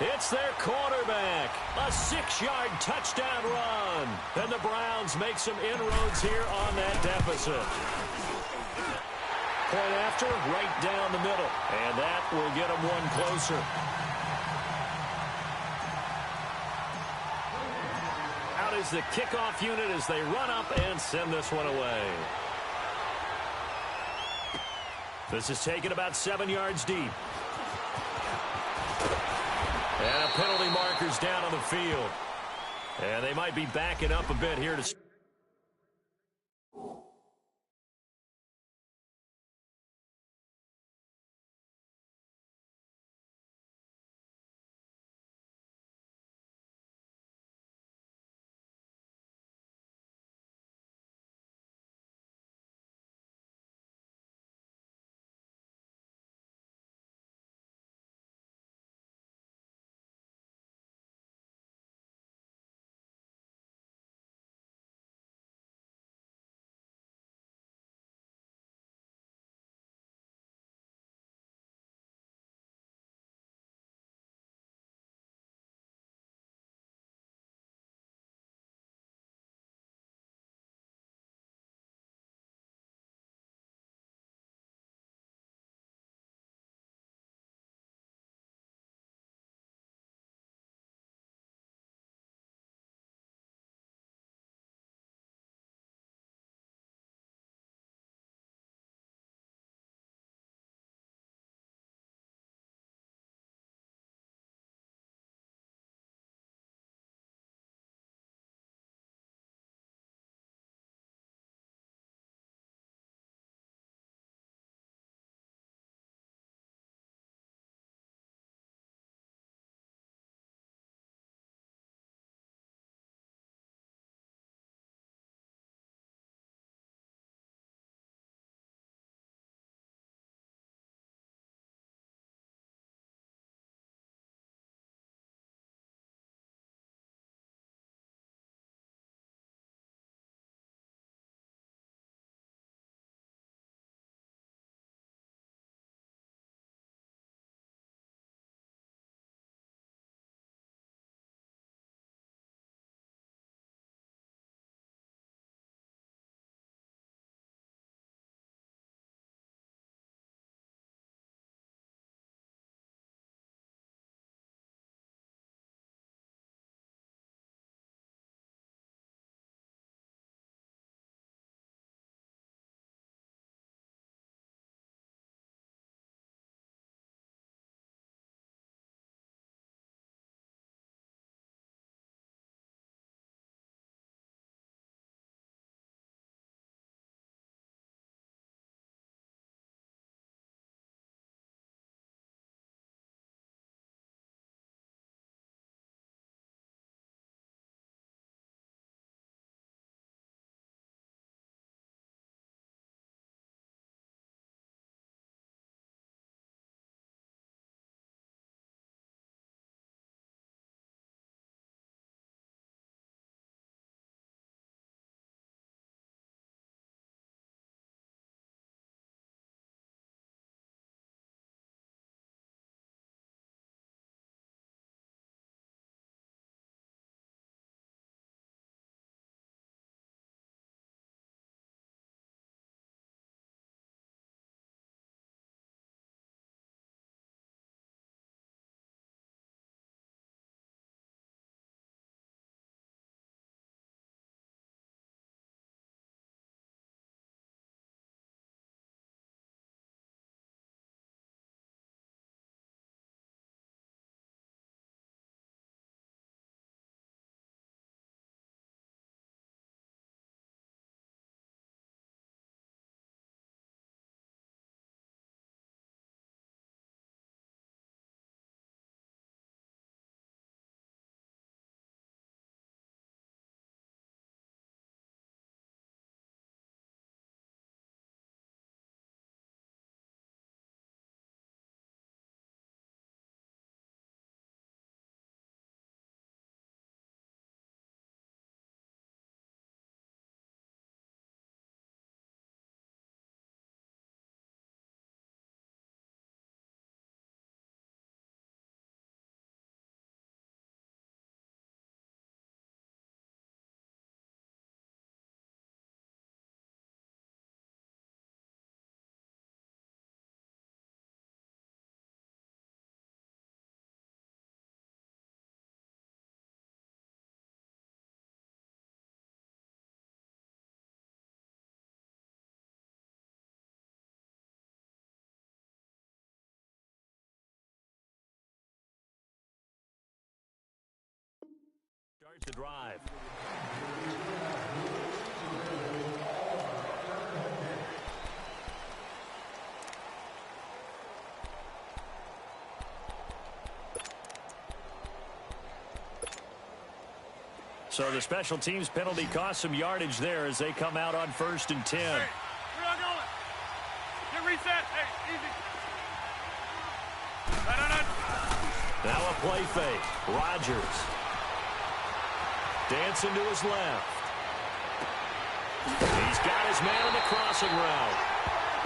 It's their quarterback. A 6-yard touchdown run. And the Browns make some inroads here on that deficit. Point after, right down the middle. And that will get them one closer. Out is the kickoff unit as they run up and send this one away. This is taken about 7 yards deep. And a penalty marker's down on the field. And they might be backing up a bit here to the drive. So the special teams penalty cost some yardage there as they come out on 1st and 10. Hey, we're not going. Get reset. Hey, easy. Now a play fake. Rodgers. Dancing to his left. He's got his man in the crossing route.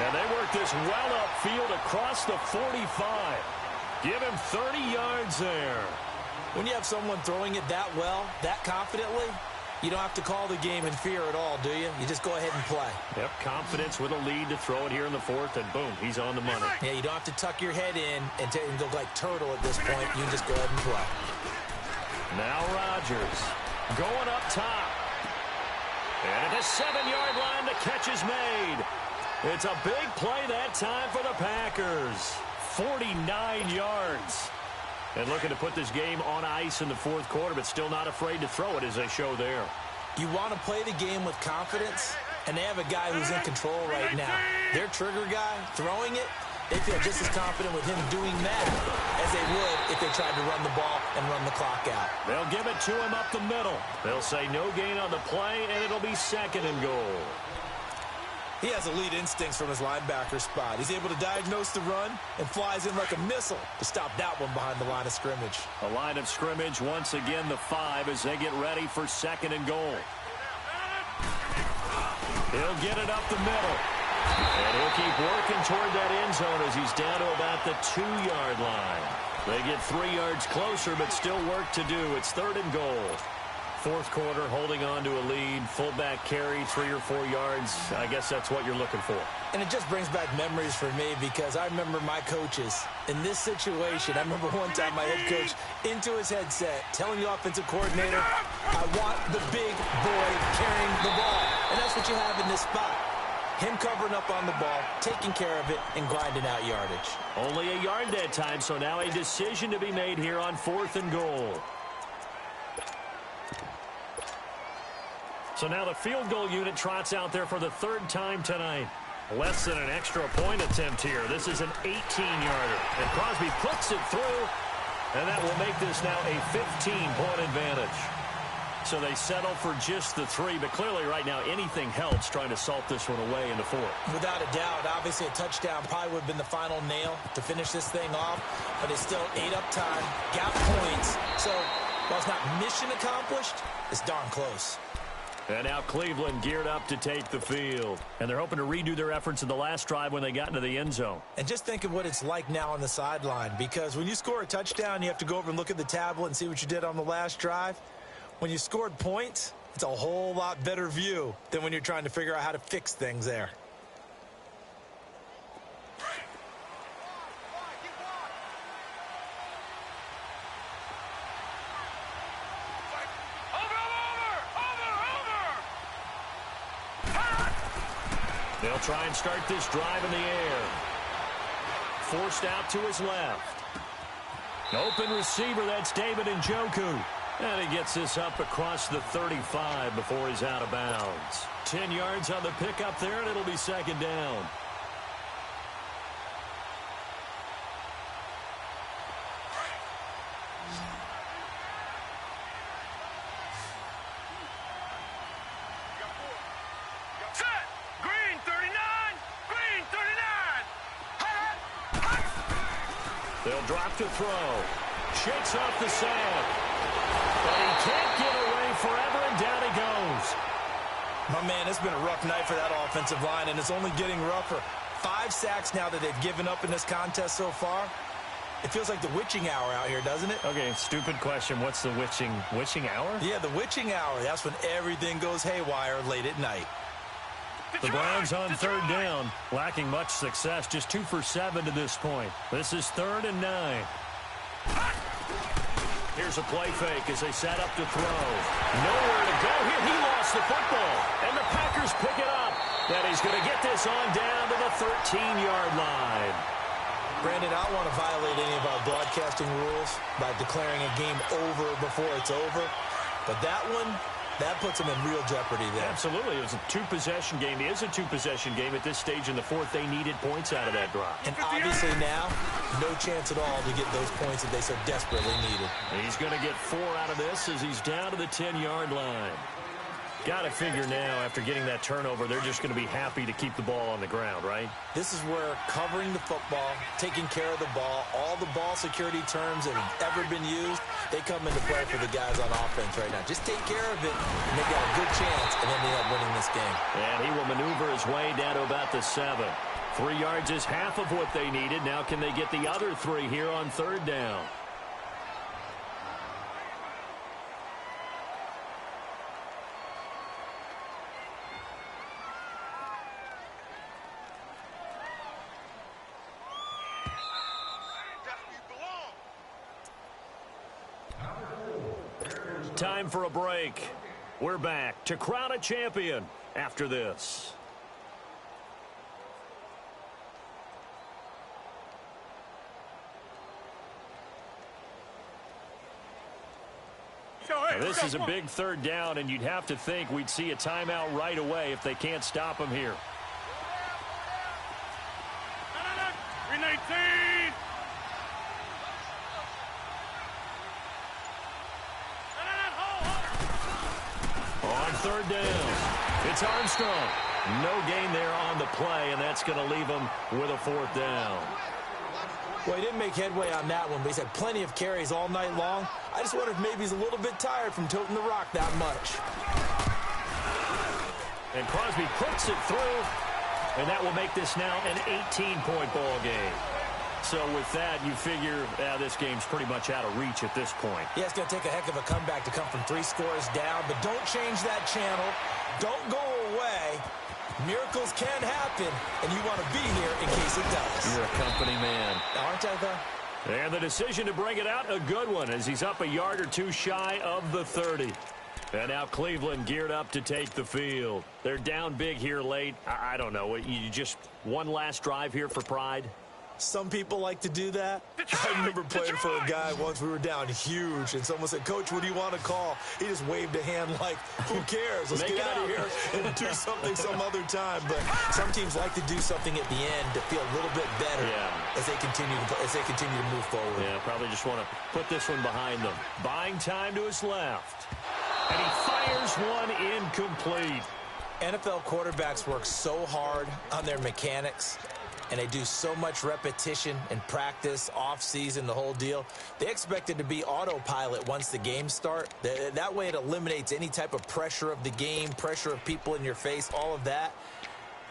And they work this well upfield across the 45. Give him 30 yards there. When you have someone throwing it that well, that confidently, you don't have to call the game in fear at all, do you? You just go ahead and play. Yep, confidence with a lead to throw it here in the 4th, and boom, he's on the money. Yeah, you don't have to tuck your head in and go like turtle at this point. You can just go ahead and play. Now Rodgers going up top. And at the 7-yard line, the catch is made. It's a big play that time for the Packers. 49 yards. And looking to put this game on ice in the 4th quarter, but still not afraid to throw it as they show there. You want to play the game with confidence, and they have a guy who's in control right now. Their trigger guy throwing it, they feel just as confident with him doing that as they would if they tried to run the ball and run the clock out. They'll give it to him up the middle. They'll say no gain on the play, and it'll be 2nd and goal. He has elite instincts from his linebacker spot. He's able to diagnose the run and flies in like a missile to stop that one behind the line of scrimmage. A line of scrimmage, once again, the 5 as they get ready for 2nd and goal. He'll get it up the middle. And he'll keep working toward that end zone as he's down to about the 2-yard line. They get 3 yards closer, but still work to do. It's 3rd and goal. 4th quarter, holding on to a lead. Fullback carry, 3 or 4 yards. I guess that's what you're looking for. And it just brings back memories for me because I remember my coaches in this situation. I remember one time my head coach into his headset telling the offensive coordinator, I want the big boy carrying the ball. And that's what you have in this spot. Him covering up on the ball, taking care of it, and grinding out yardage. Only a yard that time, so now a decision to be made here on 4th and goal. So now the field goal unit trots out there for the 3rd time tonight. Less than an extra point attempt here. This is an 18-yarder. And Crosby puts it through, and that will make this now a 15-point advantage. So they settle for just the 3, but clearly right now anything helps trying to salt this one away in the 4th. Without a doubt, obviously a touchdown probably would have been the final nail to finish this thing off, but it's still ate up time, got points. So while it's not mission accomplished, it's darn close. And now Cleveland geared up to take the field. And they're hoping to redo their efforts in the last drive when they got into the end zone. And just think of what it's like now on the sideline, because when you score a touchdown, you have to go over and look at the tablet and see what you did on the last drive. When you scored points, it's a whole lot better view than when you're trying to figure out how to fix things there. They'll try and start this drive in the air. Forced out to his left. Open receiver, that's David Njoku. And he gets this up across the 35 before he's out of bounds. 10 yards on the pickup there, and it'll be 2nd down. They'll drop to throw. Shakes off the sand. But he can't get away forever, and down he goes. My man, it's been a rough night for that offensive line, and it's only getting rougher. 5 sacks now that they've given up in this contest so far. It feels like the witching hour out here, doesn't it? Okay, stupid question. What's the witching hour? Yeah, the witching hour. That's when everything goes haywire late at night. The Browns on 3rd down, lacking much success, just 2 for 7 to this point. This is 3rd and 9. Here's a play fake as they set up to throw. Nowhere to go here. He lost the football, and the Packers pick it up. And he's going to get this on down to the 13-yard line. Brandon, I don't want to violate any of our broadcasting rules by declaring a game over before it's over. But that one, that puts them in real jeopardy there. Absolutely. It was a two-possession game. It is a two-possession game at this stage in the fourth. They needed points out of that drive. And obviously now, no chance at all to get those points that they so desperately needed. He's going to get 4 out of this as he's down to the 10-yard line. Got to figure now, after getting that turnover, they're just going to be happy to keep the ball on the ground, right? This is where covering the football, taking care of the ball, all the ball security terms that have ever been used, they come into play for the guys on offense right now. Just take care of it, and they've got a good chance, and then they end up winning this game. And he will maneuver his way down to about the 7. 3 yards is half of what they needed. Now can they get the other 3 here on third down? Time for a break. We're back to crown a champion after this. Now, this is a big third down, and you'd have to think we'd see a timeout right away if they can't stop him here. 319. On third down, it's Armstrong. No gain there on the play, and that's going to leave him with a 4th down. Well, he didn't make headway on that one, but he's had plenty of carries all night long. I just wonder if maybe he's a little bit tired from toting the rock that much. And Crosby puts it through, and that will make this now an 18-point ball game. So with that, you figure this game's pretty much out of reach at this point. Yeah, it's going to take a heck of a comeback to come from 3 scores down, but don't change that channel. Don't go away. Miracles can happen, and you want to be here in case it does. You're a company man. Aren't I, though? And the decision to bring it out, a good one, as he's up a yard or 2 shy of the 30. And now Cleveland geared up to take the field. They're down big here late. I don't know. You just one last drive here for pride? Some people like to do that. I remember playing for a guy once. We were down huge, and someone said, "Coach, what do you want to call?" He just waved a hand like, "Who cares? Let's get out of here and do something some other time." But some teams like to do something at the end to feel a little bit better as they continue to move forward. Yeah, probably just want to put this one behind them. Buying time to his left, and he fires one incomplete. NFL quarterbacks work so hard on their mechanics, and they do so much repetition and practice, off-season, the whole deal. They expect it to be autopilot once the games start. That way it eliminates any type of pressure of the game, pressure of people in your face, all of that.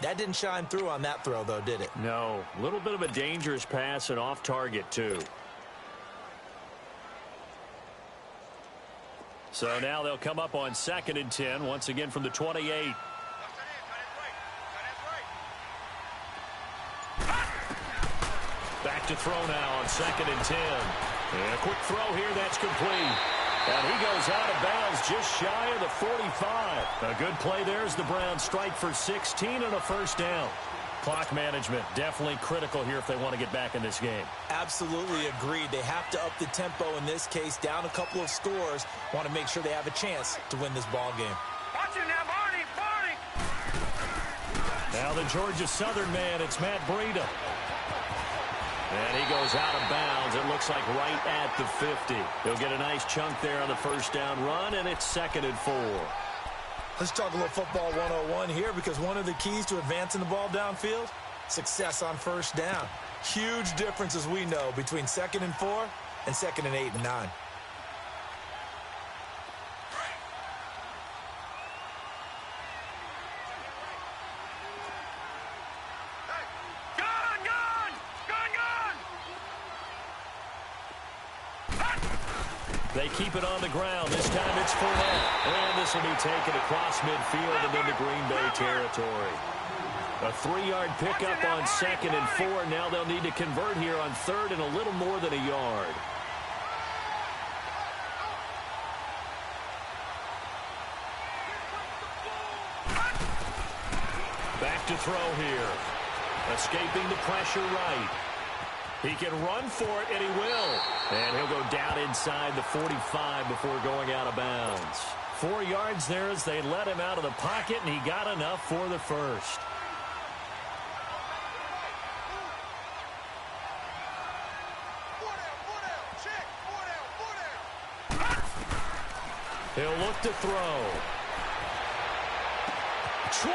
That didn't shine through on that throw, though, did it? No. A little bit of a dangerous pass and off target, too. So now they'll come up on 2nd and 10, once again from the 28. Back to throw now on 2nd and 10. And a quick throw here, that's complete. And he goes out of bounds just shy of the 45. A good play there as the Browns strike for 16 and a 1st down. Clock management definitely critical here if they want to get back in this game. Absolutely agreed. They have to up the tempo in this case, down a couple of scores. Want to make sure they have a chance to win this ball game. Watch it now, Barney. Now the Georgia Southern man, it's Matt Breida. And he goes out of bounds. It looks like right at the 50. He'll get a nice chunk there on the 1st down run, and it's 2nd and 4. Let's talk a little football 101 here, because one of the keys to advancing the ball downfield, success on 1st down. Huge difference, as we know, between 2nd and 4 and 2nd and 8 and 9. They keep it on the ground. This time it's Fournette. And this will be taken across midfield and into Green Bay territory. A 3-yard pickup on 2nd and 4. Now they'll need to convert here on 3rd and a little more than a yard. Back to throw here. Escaping the pressure right. He can run for it, and he will. And he'll go down inside the 45 before going out of bounds. 4 yards there as they let him out of the pocket, and he got enough for the first. He'll look to throw. 20.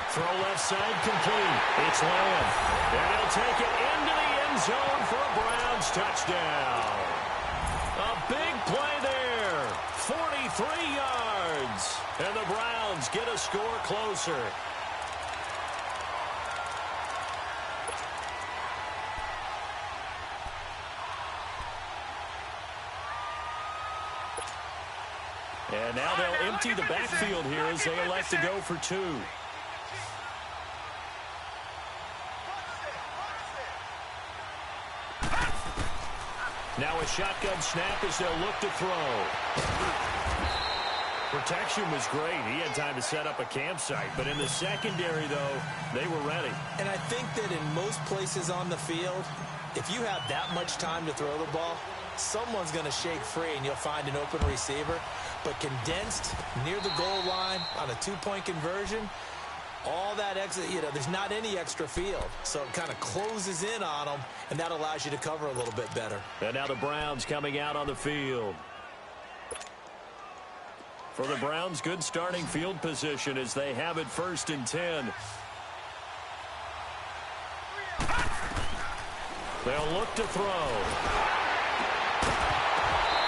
Throw left side complete. It's Lamb. And he'll take it into the end zone for a Browns touchdown. A big play there. 43 yards. And the Browns get a score closer. And now they'll empty the backfield here as they elect to go for 2. Now a shotgun snap as they'll look to throw. Protection was great. He had time to set up a campsite. But in the secondary, though, they were ready. And I think that in most places on the field, if you have that much time to throw the ball, someone's going to shake free and you'll find an open receiver. But condensed near the goal line on a 2-point conversion, all that extra, there's not any extra field. So it kind of closes in on them, and that allows you to cover a little bit better. And now the Browns coming out on the field. For the Browns, good starting field position as they have it 1st and 10. They'll look to throw.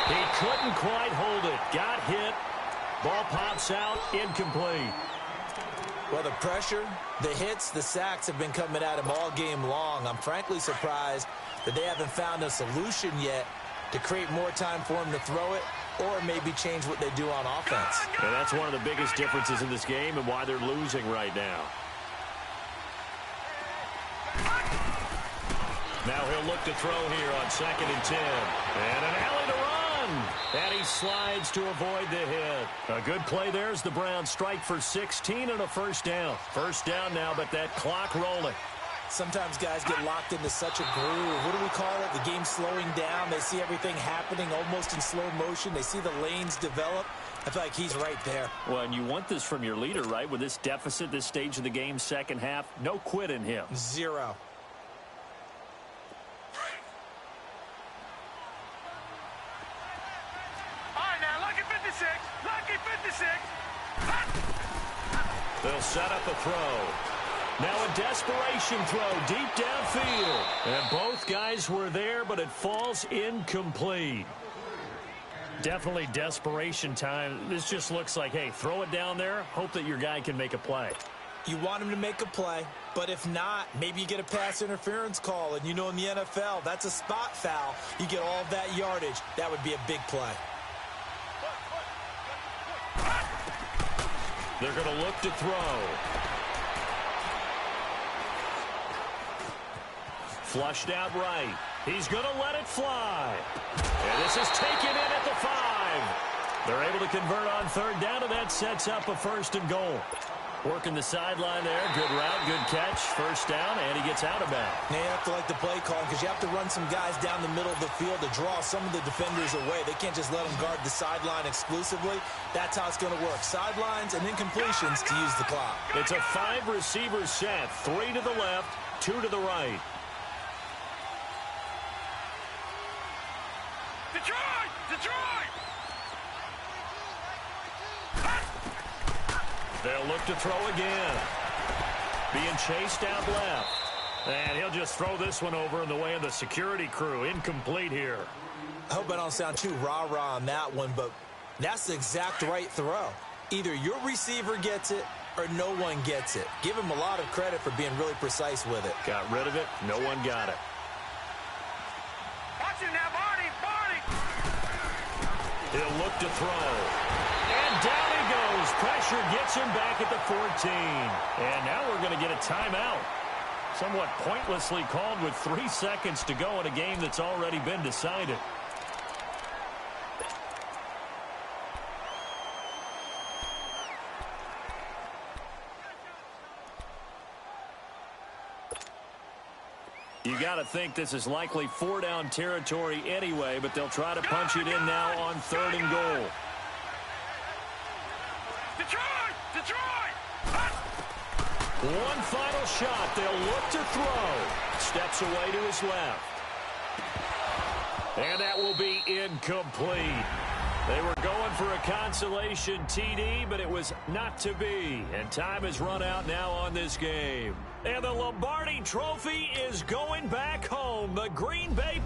He couldn't quite hold it. Got hit. Ball pops out. Incomplete. Well, the pressure, the hits, the sacks have been coming at him all game long. I'm frankly surprised that they haven't found a solution yet to create more time for him to throw it or maybe change what they do on offense. And that's one of the biggest differences in this game and why they're losing right now. Now he'll look to throw here on 2nd and 10. And an alley to run. And he slides to avoid the hit. A good play there as the Browns strike for 16 and a first down. First down now, but that clock rolling. Sometimes guys get locked into such a groove. What do we call it? The game slowing down. They see everything happening almost in slow motion. They see the lanes develop. I feel like he's right there. Well, and you want this from your leader, right? With this deficit, this stage of the game, second half, no quit in him. 0. They'll set up a throw. Now a desperation throw deep downfield. And both guys were there, but it falls incomplete. Definitely desperation time. This just looks like, hey, throw it down there, hope that your guy can make a play. You want him to make a play, but if not, maybe you get a pass interference call. And in the NFL, that's a spot foul. You get all that yardage. That would be a big play. They're going to look to throw. Flushed out right. He's going to let it fly. And this is taken in at the 5. They're able to convert on 3rd down, and that sets up a 1st and goal. Working the sideline there. Good route, good catch. First down, and he gets out of bounds. Now you have to like the play call because you have to run some guys down the middle of the field to draw some of the defenders away. They can't just let them guard the sideline exclusively. That's how it's going to work. Sidelines and then completions to use the clock. It's a 5-receiver set. 3 to the left, 2 to the right. Detroit! Detroit! They'll look to throw again. Being chased out left. And he'll just throw this one over in the way of the security crew. Incomplete here. I hope I don't sound too rah-rah on that one, but that's the exact right throw. Either your receiver gets it or no one gets it. Give him a lot of credit for being really precise with it. Got rid of it. No one got it. Watch it now, Barney! Barney! He'll look to throw. And down he goes. Pressure gets him back at the 14. And now we're going to get a timeout. Somewhat pointlessly called with 3 seconds to go in a game that's already been decided. You got to think this is likely 4-down territory anyway, but they'll try to punch it in now on 3rd and goal. Detroit! One final shot. They'll look to throw. Steps away to his left. And that will be incomplete. They were going for a consolation TD, but it was not to be. And time has run out now on this game. And the Lombardi Trophy is going back home. The Green Bay